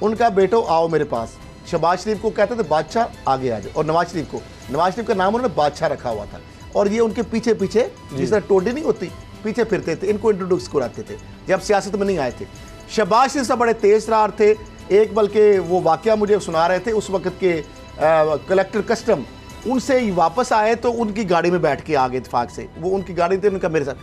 उनका बेटो आओ मेरे पास, शहबाज शरीफ को कहते थे बादशाह आगे आ जाओ, और नवाज शरीफ का नाम उन्होंने बादशाह रखा हुआ था, और ये उनके पीछे पीछे जिस तरह टोडी नहीं होती पीछे फिरते थे, इनको इंट्रोड्यूस कराते थे जब सियासत में नहीं आए थे। शहबाज शरीफ साहब बड़े तेज तरार थे, एक बल्कि वो वाकया मुझे सुना रहे थे, उस वक्त के कलेक्टर कस्टम उनसे वापस आए तो उनकी गाड़ी में बैठ के आ गए इत्तेफाक से, वो उनकी गाड़ी थी, उनका मेरे साथ,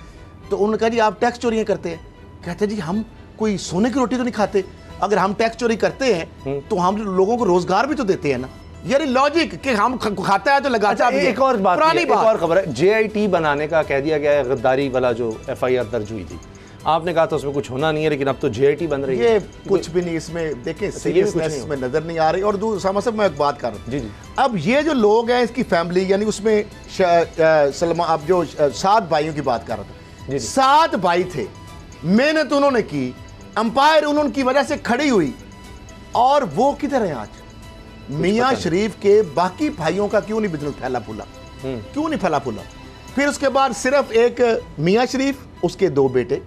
तो उन्होंने कहा जी आप टैक्स चोरियाँ करते हैं, कहते जी हम कोई सोने की रोटी तो नहीं खाते, अगर हम टैक्स चोरी करते हैं तो हम लोगों को रोजगार भी तो देते हैं ना, यानी लॉजिक कि हम खाता है तो लगाता है। एक और बात, एक और खबर है, JIT बनाने का कह दिया गया है, गद्दारी वाला जो FIR दर्ज हुई थी आपने कहा था उसमें कुछ होना नहीं है, लेकिन अब तो JIT बन रही है। ये कुछ भी नहीं, इसमें देखिए सीरियसनेस इसमें नजर नहीं आ रही। और दूसरा मतलब मैं एक बात कर रहा हूँ, जी। अब ये जो लोग हैं इसकी फैमिली, यानी उसमें सलमान, अब जो 7 भाइयों की बात कर रहा था, 7 भाई थे, मेहनत उन्होंने की, अंपायर उनकी वजह से खड़ी हुई, और वो किधर है आज? मियाँ शरीफ के बाकी भाइयों का क्यों नहीं बिजनेस फैला फूला, क्यों नहीं फैला फूला? फिर उसके बाद सिर्फ एक मियाँ शरीफ, उसके 2 बेटे,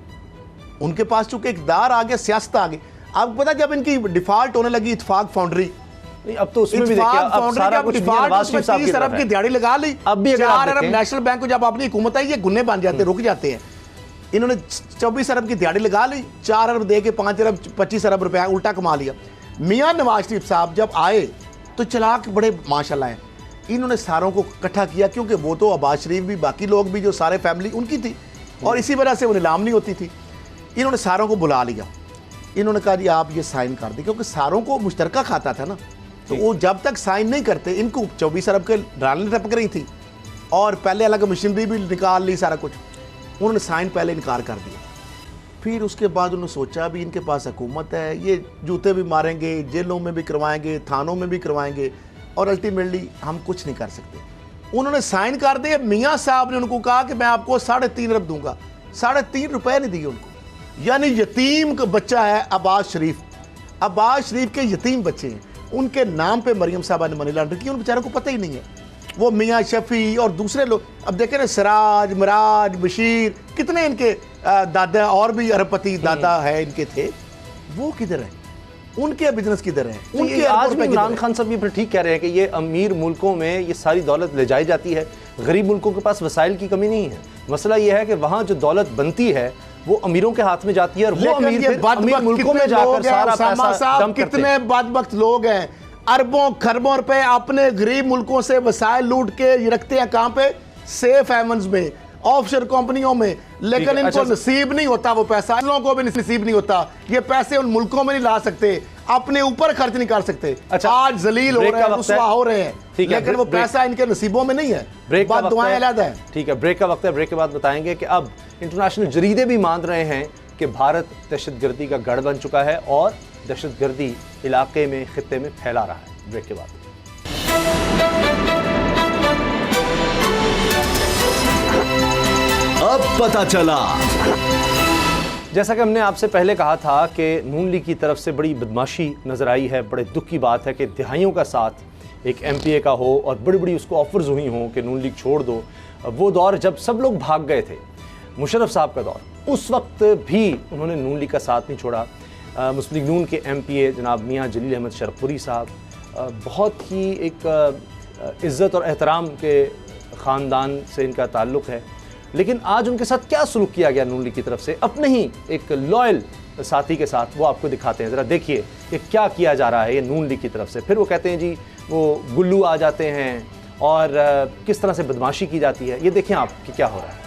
उनके पास चूंकि इक़्तिदार आ गया, सियासत आ गई। आपको पता जब इनकी डिफॉल्ट होने लगी इत्तेफाक फाउंड्री, अब तो उसमें भी देखिए अब सारा कुछ 30 अरब की दिहाड़ी लगा ली। अब भी 4 अरब नेशनल बैंक को जब अपनी हुकूमत आई, ये गुन्ने बन जाते, रुक जाते हैं। इन्होंने 24 अरब की दिहाड़ी लगा ली, 4 अरब दे के 5 अरब 25 अरब रुपया उल्टा कमा लिया। मियाँ नवाज शरीफ साहब जब आए तो चलाक बड़े माशाल्लाह हैं, इन्होंने सारों को इकट्ठा किया, क्योंकि वो तो अब्बास शरीफ भी, बाकी लोग भी, जो सारे फैमिली उनकी थी, और इसी वजह से वो नीलाम नहीं होती थी। इन्होंने सारों को बुला लिया, इन्होंने कहा जी आप ये साइन कर दें, क्योंकि सारों को मुश्तरका खाता था ना, तो वो जब तक साइन नहीं करते, इनको 24 अरब के डालने टपक रही थी, और पहले अलग मशीनरी भी निकाल ली, सारा कुछ उन्होंने साइन पहले इनकार कर दिया। फिर उसके बाद उन्होंने सोचा भी इनके पास हुकूमत है, ये जूते भी मारेंगे, जेलों में भी करवाएंगे, थानों में भी करवाएंगे, और अल्टीमेटली हम कुछ नहीं कर सकते। उन्होंने साइन कर दिए। मियाँ साहब ने उनको कहा कि मैं आपको 3.5 अरब दूंगा, 3.5 रुपए नहीं दिए उनको। यानी यतीम का बच्चा है अब्बास शरीफ, अब्बास शरीफ के यतीम बच्चे हैं, उनके नाम पे मरियम साहबा ने मनी लॉन्ड्रिंग की, उन बेचारों को पता ही नहीं है। वो मियाँ शफी और दूसरे लोग, अब देखें ना, सिराज, मिराज, बशीर, कितने इनके दादा और भी अरबपति दादा है इनके थे, वो किधर है? उनके बिजनेस किधर है? उनके आज भी इमरान खान साहब ये फिर ठीक कह रहे हैं कि ये अमीर मुल्कों में ये सारी दौलत ले जाई जाती है, गरीब मुल्कों के पास वसाइल की कमी नहीं है। मसला ये है कि वहाँ जो दौलत बनती है वो अमीरों के हाथ में जाती है, और वो अमीर मुल्कों में जाकर सारा पैसा डंप करते हैं। कितने बदबख्त लोग हैं, अरबों खरबों रुपए अपने गरीब मुल्कों से वसाइल लूट के रखते हैं, कहाँ पे? सेफ हेवन्स में, ऑफशोर कंपनियों में, लेकिन इनको नसीब नहीं होता वो पैसा, इन लोगों को भी नसीब नहीं होता। ये पैसे उन मुल्कों में नहीं ला सकते, अपने ऊपर खर्च नहीं कर सकते। आज जलील हो रहे हैं, रुसवा हो रहे हैं, लेकिन वो पैसा इनके नसीबों में नहीं है। ब्रेक का दुआएं अलग है। ठीक है, ब्रेक का वक्त है। ब्रेक के बाद बताएंगे कि अब इंटरनेशनल जरीदे भी मान रहे हैं कि भारत दहशतगर्दी का गढ़ बन चुका है और दहशतगर्दी इलाके में, खित्ते में फैला रहा है। ब्रेक के बाद अब पता चला। जैसा कि हमने आपसे पहले कहा था कि नून लीग की तरफ से बड़ी बदमाशी नजर आई है। बड़े दुख की बात है कि दिहाइयों का साथ एक MPA का हो और बड़ी बड़ी उसको ऑफर्स हुई हों कि नून लीग छोड़ दो। वो दौर जब सब लोग भाग गए थे, मुशर्रफ साहब का दौर, उस वक्त भी उन्होंने नून लीग का साथ नहीं छोड़ा। मुस्लिम लीग नून के MPA जनाब मियाँ जलील अहमद शरफुरी साहब बहुत ही एक इज़्ज़त और एहतराम के ख़ानदान से इनका ताल्लुक़ है, लेकिन आज उनके साथ क्या सलूक किया गया नून लीग की तरफ से अपने ही एक लॉयल साथी के साथ, वो आपको दिखाते हैं। ज़रा देखिए कि क्या किया जा रहा है ये नून लीग की तरफ से। फिर वो कहते हैं जी वो गुल्लू आ जाते हैं और किस तरह से बदमाशी की जाती है। ये देखें आप कि क्या हो रहा है।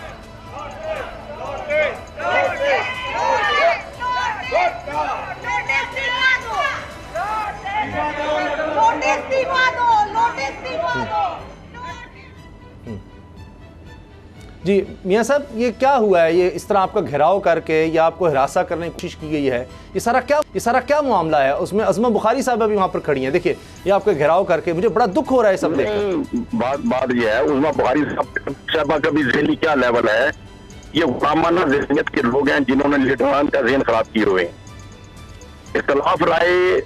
जी मियाँ साहब, ये क्या हुआ है? ये इस तरह आपका घेराव करके या आपको हिरासा करने की कोशिश की गई है, ये सारा क्या मामला है? उसमें अज़मा बुखारी साहब अभी वहाँ पर खड़ी हैं। देखिए ये आपका घेराव करके, मुझे बड़ा दुख हो रहा है सब देखकर। बात ये है, उज़मा बुखारी साहब का भी ज़हनी क्या लेवल है, ये गुलामाना ज़हनियत के लोग हैं जिन्होंने लीडरान का ज़हन खराब किए हुए हैं। इख्तिलाफ राय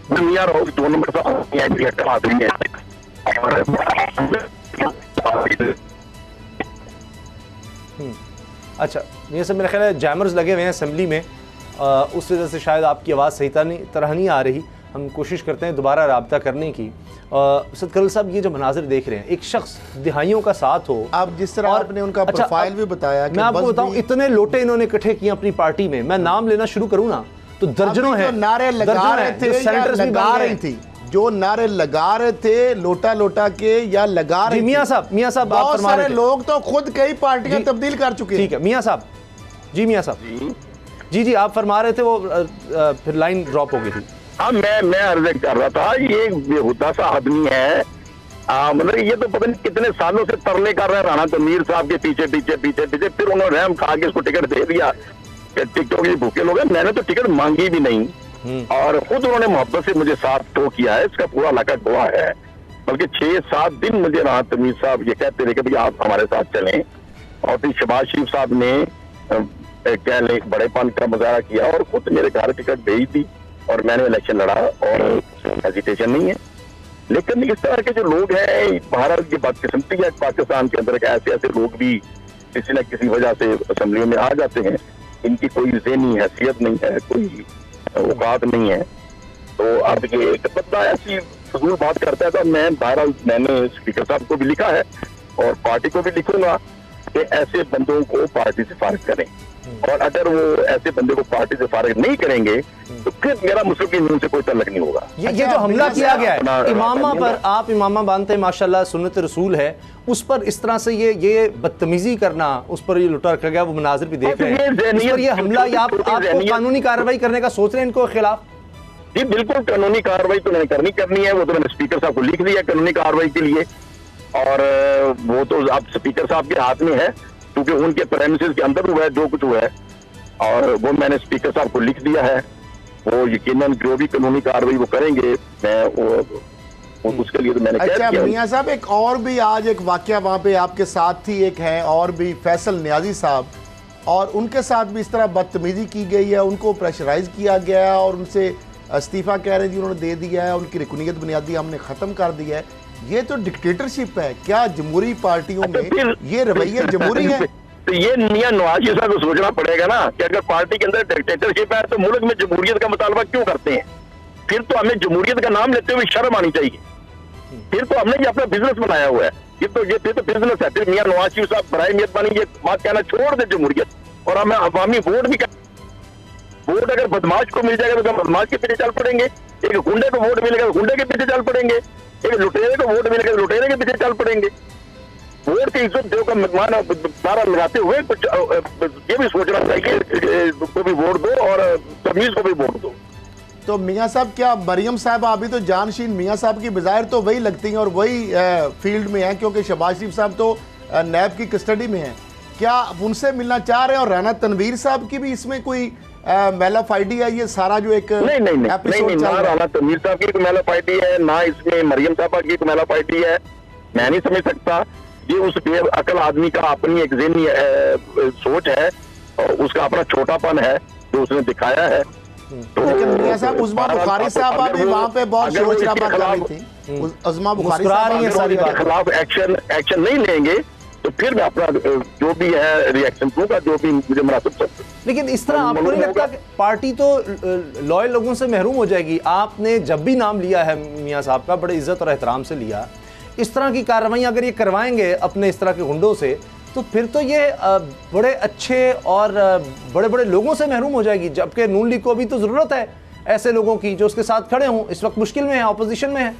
दुनिया रोज 2 नंबर का अच्छा, ये सब मेरा ख्याल है जैमर्स लगे हुए हैं असेंबली में, उस वजह से शायद आपकी आवाज़ सही तरह नहीं आ रही। हम कोशिश करते हैं दोबारा राब्ता करने की। सद खलील साहब, ये जो मनाजिर देख रहे हैं, एक शख्स दिहाइयों का साथ हो, आप जिस तरह आपने उनका प्रोफाइल भी बताया, मैं आपको बताऊं इतने लोटे इन्होंने इकट्ठे किए अपनी पार्टी में, मैं नाम लेना शुरू करूँ ना तो दर्जनों हैं। नारे लगा रहे थे, लगा रही थी, जो नारे लगा रहे थे लोटा के या लगा रहे। मियाँ साहब बहुत सारे लोग तो खुद कई पार्टियां तब्दील कर चुके हैं। ठीक है मियाँ साहब, जी मियाँ साहब, जी आप फरमा रहे थे, वो फिर लाइन ड्रॉप हो गई थी। हाँ, मैं अर्ज कर रहा था, ये बेहुदा सा आदमी है मतलब ये तो पता नहीं कितने सालों से तरले कर रहे हैं राणा तनवीर साहब के पीछे पीछे पीछे पीछे, फिर उन्होंने रहम खा के इसको टिकट दे दिया। टिकटों के भूखे लोग हैं, मैंने तो टिकट मांगी भी नहीं और खुद उन्होंने मोहब्बत से मुझे साथ तो किया है, इसका पूरा इलाका गवाह है। बल्कि 6-7 दिन मुझे राणा तनवीर साहब ये कहते रहे कि भैया आप हमारे साथ चलें, और फिर शहबाज शरीफ साहब ने कह ले बड़ेपन का मुजाहरा किया और खुद मेरे घर टिकट भेज दी और मैंने इलेक्शन लड़ा और हेजिटेशन नहीं है। लेकिन इस तरह के जो लोग हैं, भारत की बदकिस्मती है पाकिस्तान के अंदर, ऐसे ऐसे लोग भी किसी न किसी वजह से असेंबलियों में आ जाते हैं, इनकी कोई ज़हनी हैसियत नहीं है, कोई औकात नहीं है। तो अब ये एक बंदा ऐसी फजूल बात करता है, तो मैं बहरहाल मैंने स्पीकर साहब को भी लिखा है और पार्टी को भी लिखूंगा कि ऐसे बंदों को पार्टी से फारिग करें, और अगर वो ऐसे बंदे को पार्टी से फारिग नहीं करेंगे तो फिर मेरा मुस्लिम की नींद से कोई तल्लुक नहीं होगा। ये जो हमला किया गया है इमामा पर, आप इमामा बांधते हैं माशाल्लाह, सुन्नत रसूल है, उस पर इस तरह से ये बदतमीजी करना, उस पर ये लुटा रखा गया, वो मनाजिर भी देख रहे हैं, इस पर ये हमला, आपको कानूनी कार्रवाई करने का सोच रहे हैं इनको खिलाफ? जी बिल्कुल, कानूनी कार्रवाई तो मैंने करनी है, वो तो मैंने स्पीकर साहब को लिख दिया कानूनी कार्रवाई के लिए, और वो तो अब स्पीकर साहब के हाथ में है क्योंकि उनके प्रेमिसेस के अंदर हुआ है जो कुछ हुआ है, और वो मैंने स्पीकर साहब को लिख दिया है। वो यकीनन जो भी कानूनी कार्रवाई वो करेंगे, मैं वो उसके लिए तो मैंने अच्छा मियां साहब, एक और भी आज एक वाकया वहां पे आपके साथ ही एक है और भी फैसल नियाजी साहब, और उनके साथ भी इस तरह बदतमीजी की गई है, उनको प्रेशराइज किया गया है और उनसे इस्तीफा कह रहे हैं जी उन्होंने दे दिया है, उनकी रुकनीयत बुनियादी हमने खत्म कर दिया है। ये तो डिक्टेटरशिप है क्या? जमहूरी पार्टियों में ये रवैया जमहूरी है? तो ये मियां नवाज शरीफ साहब को सोचना पड़ेगा ना कि अगर पार्टी के अंदर डिक्टेटरशिप है तो मुल्क में जमहूरियत का मुतालबा क्यों करते हैं? फिर तो हमें जमहूरियत का नाम लेते हुए शर्म आनी चाहिए। फिर तो हमने ये अपना बिजनेस बनाया हुआ है, ये तो बिजनेस है। फिर मियां नवाज शरीफ साहब बराए मेहरबानी ये बात कहना छोड़ दे जमहूरियत, और हमें अवामी वोट भी वोट अगर बदमाश को मिल जाएगा तो हम बदमाश के पीछे चल पड़ेंगे, एक गुंडे को वोट मिलेगा तो गुंडे के पीछे चल पड़ेंगे, एक लुटेरे को वोट मिलेगा तो लुटेरे के पीछे चल पड़ेंगे। वोट की इज्जत देव का नारा लगाते हुए कुछ ये भी सोचना चाहिए को भी वोट दो और तमीज को भी वोट दो। तो मियां साहब, क्या मरियम साहब अभी तो जानशीन मियां साहब की बजायर तो वही लगती हैं और वही फील्ड में है, क्योंकि शहबाज शरीफ साहब तो नैब की कस्टडी में है, क्या आप उनसे मिलना चाह रहे हैं? और राणा तनवीर साहब की भी इसमें कोई मेलाफाइडी है? ये सारा जो एक नहीं, ना राणा तनवीर साहब की मेलाफाइडी है, ना इसमें मरियम साहबा की मेलाफाइडी है। मैं नहीं समझ सकता, ये उस बेअकल आदमी का अपनी एक ज़हनी सोच है और उसका अपना छोटापन है जो उसने दिखाया है। तो लेकिन मियां साहब, उस्मा बुखारी साहब भी वहां पे बहुत शोर शराबा कर रही थी, उस्मा बुखारी साहब के खिलाफ एक्शन नहीं लेंगे तो फिर मैं अपना जो भी है रिएक्शन दूंगा, जो भी मुझे मुनासिब समझे। लेकिन इस तरह आपको नहीं लगता कि पार्टी तो लॉयल लोगों से महरूम हो जाएगी? आपने जब भी नाम लिया है मियां साहब का बड़े इज्जत और एहतराम से लिया, इस तरह की कार्रवाई अगर ये करवाएंगे अपने इस तरह के गुंडों से तो फिर तो ये बड़े अच्छे और बड़े बड़े लोगों से महरूम हो जाएगी, जबकि नून लीग को अभी तो ज़रूरत है ऐसे लोगों की जो उसके साथ खड़े हों। इस वक्त मुश्किल में है, अपोजिशन में है।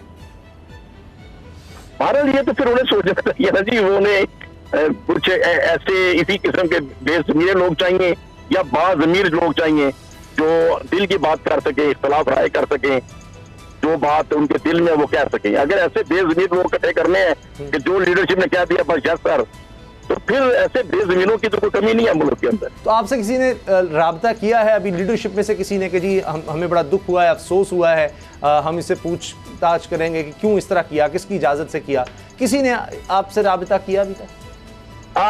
भारत ये तो फिर उन्हें सोचना चाहिए ना जी, उन्हें कुछ ऐसे इसी किस्म के बेज़मीर लोग चाहिए या बाज़मीर लोग चाहिए जो दिल की बात कर सके, इख्तलाफ राय कर सके, जो बात उनके दिल में वो कह सके। अगर ऐसे बेज़मीर लोग इकट्ठे करने हैं कि जो लीडरशिप ने कह दिया बस यस सर, तो फिर ऐसे बेज़मीरों की तो कोई कमी नहीं है मुल्क के अंदर। तो आपसे किसी ने राब्ता किया है अभी लीडरशिप में से किसी ने कि जी हमें बड़ा दुख हुआ है, अफसोस हुआ है, हम इससे पूछताछ करेंगे कि क्यों इस तरह किया, किसकी इजाज़त से किया? किसी ने आपसे राब्ता किया अभी तक?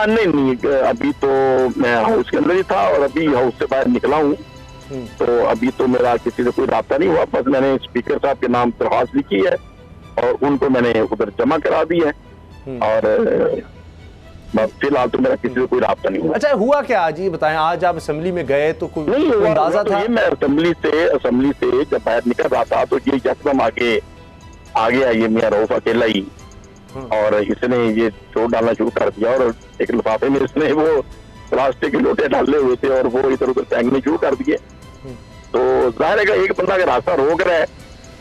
नहीं, अभी तो मैं हाउस के अंदर ही था और अभी हाउस से बाहर निकला हूँ, तो अभी तो मेरा किसी से कोई राब्ता नहीं हुआ। बस मैंने स्पीकर साहब के नाम दरख्वास्त लिखी है और उनको मैंने उधर जमा करा दी है, और फिलहाल तो मेरा किसी से कोई राब्ता नहीं हुआ। अच्छा, हुआ क्या आज ये बताएं? आज आप असेंबली में गए तो कोई अंदाजा था? मैं असेंबली से जब बाहर निकल रहा था तो ये यकदम आगे आ गया ये मियां रऊफ अकेला ही, और इसने ये चोट डालना शुरू कर दिया और एक लिफाफे में इसने वो प्लास्टिक के लोटे डाले हुए थे और वो इधर उधर फेंकने शुरू कर दिए। तो जाहिर है एक बंदा अगर रास्ता रोक रहा है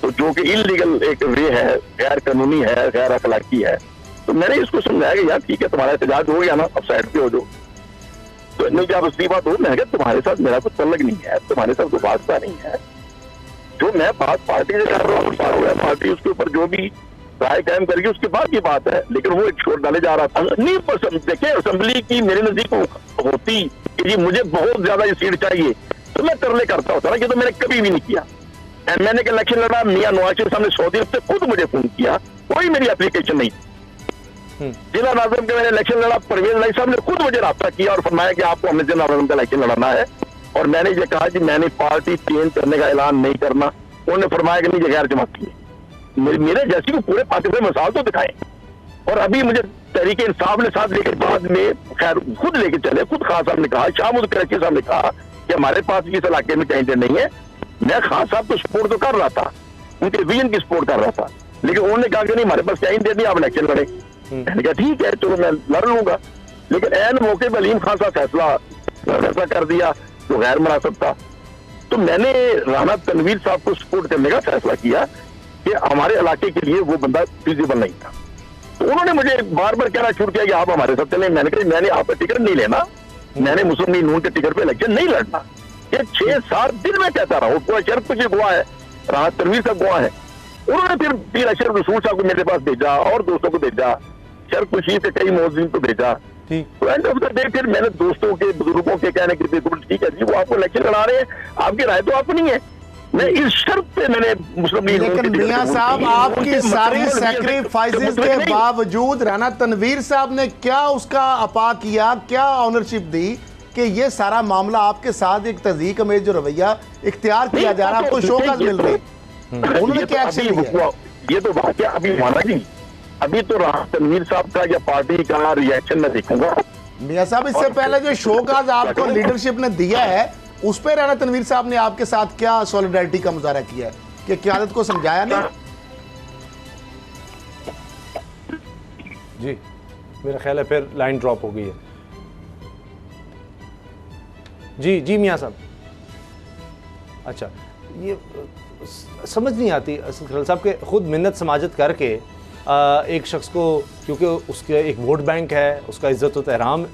तो जो कि इलीगल एक वे है, गैर कानूनी है, गैर अखलाकी है, तो मैंने इसको समझाया कि यार ठीक है तुम्हारा एहतजाज हो गया ना, अब साइड पे हो जाओ। तो नहीं, जब इस्तीफा दो, मैंने कहा तुम्हारे साथ मेरा कुछ तल्लुक नहीं है, तुम्हारे साथ कोई वास्ता नहीं है, जो मैं बात पार्टी से कर रहा हूँ पार्टी उसके ऊपर जो भी राय कायम करेगी उसके बाद की बात है, लेकिन वो एक छोड़ डाले जा रहा था। नहीं पसंद देखिए, असेंबली की मेरे नजदीक होती कि जी मुझे बहुत ज्यादा ये सीट चाहिए तो मैं तरले करता होता ना, कि तो मैंने कभी भी नहीं किया। एमएनए का इलेक्शन लड़ा, मियां नवाज शरीफ साहब ने 100 दिन से खुद मुझे फोन किया, कोई मेरी एप्लीकेशन नहीं। जिला नाज़िम का मैंने इलेक्शन लड़ा, परवेज लाई साहब ने खुद मुझे रास्ता किया और फरमाया कि आपको हमने जिला नाज़िम का इलेक्शन लड़ना है, और मैंने ये कहा कि मैंने पार्टी चेंज करने का ऐलान नहीं करना। उन्होंने फरमाया कि नहीं ये गैर जमाती है। मेरे जैसी को पूरे पाकिस्तान मिसाल तो दिखाए। और अभी मुझे तहरीक इंसाफ ने साथ लेकर बाद में खैर खुद लेके चले, खुद खान साहब ने कहा, शाहमुद करैची साहब ने कहा कि हमारे पास इस इलाके में कैंडिडेट नहीं है। मैं खान साहब को सपोर्ट तो कर रहा था, उनके विजन की सपोर्ट कर रहा था, लेकिन उन्होंने कहा कि नहीं हमारे पास कैंडिडेट नहीं, आप इलेक्शन लड़े। मैंने कहा ठीक है चलो मैं लड़ लूंगा, लेकिन ऐन मौके पर अलीम खान साहब फैसला कर दिया तो गैर मुनासिब था। तो मैंने राना तनवीर साहब को सपोर्ट करने का फैसला किया कि हमारे इलाके के लिए वो बंदा फिजिबल नहीं था। तो उन्होंने मुझे बार बार कहना शुरू किया कि आप हमारे साथ चलें। मैंने कहा मैंने आपका टिकट नहीं लेना, मैंने मुस्लिम लीग नून के टिकट पे इलेक्शन नहीं लड़ना। ये 6-7 दिन में कहता रहा हूँ, पूरा शर्फ कुछ गवाह है, राना तनवीर साहब गवाह है। उन्होंने फिर अशरफ रसूल साहब को मेरे पास भेजा और दोस्तों को भेजा, शर्फ खुशी से कई मौजूद को भेजा। तो एंड ऑफ द डे फिर मैंने दोस्तों के बुजुर्गों के कहने के बिल्कुल ठीक है जी वो आपको इलेक्शन लड़ा रहे हैं, आपकी राय तो आपको नहीं है, मैं इस शर्त पे मैंने मुस्लिम लीग। लेकिन मियां साहब आपकी सारी सैक्रिफाइसेस के बावजूद राना तनवीर साहब ने क्या उसका अपा किया, क्या ऑनरशिप दी कि ये सारा मामला आपके साथ एक तज़ीक में जो रवैया इख्तियार किया जा रहा है, आपको शोकत मिल रही, उन्होंने क्या एक्शन लिया? ये तो वाकया अभी माना जी, अभी तो राना तनवीर साहब का या पार्टी का रिएक्शन मैं देखूंगा। मियां साहब इससे पहले जो शोकाज आपको लीडरशिप ने दिया है उस पर राना तनवीर साहब ने आपके साथ क्या सॉलिडारिटी का मुजाहरा किया है कि क़यादत को समझाया नहीं? जी मेरा ख्याल है फिर लाइन ड्रॉप हो गई है। जी मियां साहब, अच्छा ये समझ नहीं आती खलल साहब के खुद मिन्नत समाजत करके एक शख्स को, क्योंकि उसके एक वोट बैंक है, उसका इज्जत और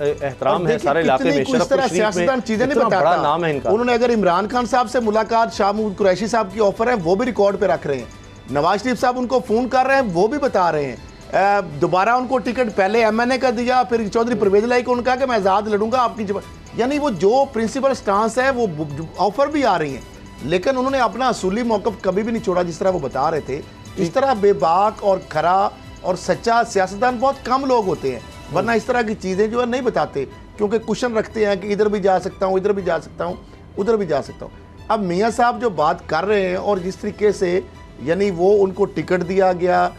एहतराम है सारे इलाके में, सियासतदान चीजें नहीं बताता, नाम है इनका। उन्होंने अगर इमरान खान साहब से मुलाकात शाहमूद कुरैशी साहब की ऑफर है वो भी रिकॉर्ड पे रख रहे हैं, नवाज शरीफ साहब उनको फोन कर रहे हैं वो भी बता रहे हैं, दोबारा उनको टिकट पहले एमएनए का दिया, फिर चौधरी परवेज लाई को उनका कि मैं आजाद लड़ूंगा आपकी, यानी वो जो प्रिंसिपल स्टांस है वो ऑफर भी आ रही है, लेकिन उन्होंने अपना असूली मौक़िफ़ कभी भी नहीं छोड़ा जिस तरह वो बता रहे थे। इस तरह बेबाक और खरा और सच्चा सियासतदान बहुत कम लोग होते हैं, वरना इस तरह की चीज़ें जो है नहीं बताते, क्योंकि कुशन रखते हैं कि इधर भी जा सकता हूँ, इधर भी जा सकता हूँ, उधर भी जा सकता हूँ। अब मियाँ साहब जो बात कर रहे हैं और जिस तरीके से यानी वो उनको टिकट दिया गया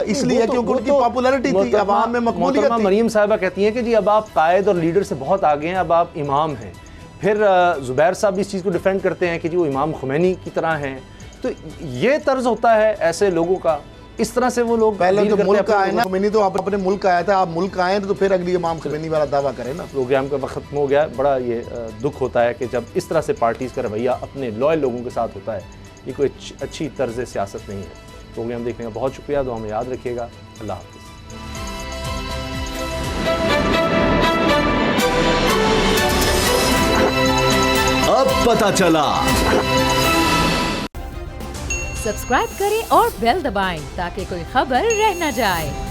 इसलिए क्योंकि उनकी पॉपुलैरिटी थी, अवाम में मकबूलियत थी। मरियम साहिबा कहती हैं कि जी अब आप कायद और लीडर से बहुत आगे हैं, अब आप इमाम हैं। फिर जुबैर साहब भी इस चीज़ को डिफेंड करते हैं कि जी वो इमाम खुमैनी की तरह हैं। तो ये तर्ज होता है ऐसे लोगों का, इस तरह से वो लोग पहले तो मुल्क आए ना, खुमैनी तो आप अपने मुल्क आया था, आप मुल्क आए तो फिर अगली इमाम खुमैनी वाला दावा करें ना। प्रोग्राम का वक्त खत्म हो गया। बड़ा ये दुख होता है कि जब इस तरह से पार्टीज़ का रवैया अपने लॉयल लोगों के साथ होता है, ये कोई अच्छी तर्ज सियासत नहीं है। प्रोग्राम देखने का बहुत शुक्रिया, तो हमें याद रखिएगा। अल्लाह हाफ़िज़। अब पता चला। सब्सक्राइब करें और बेल दबाएं ताकि कोई खबर रह न जाए।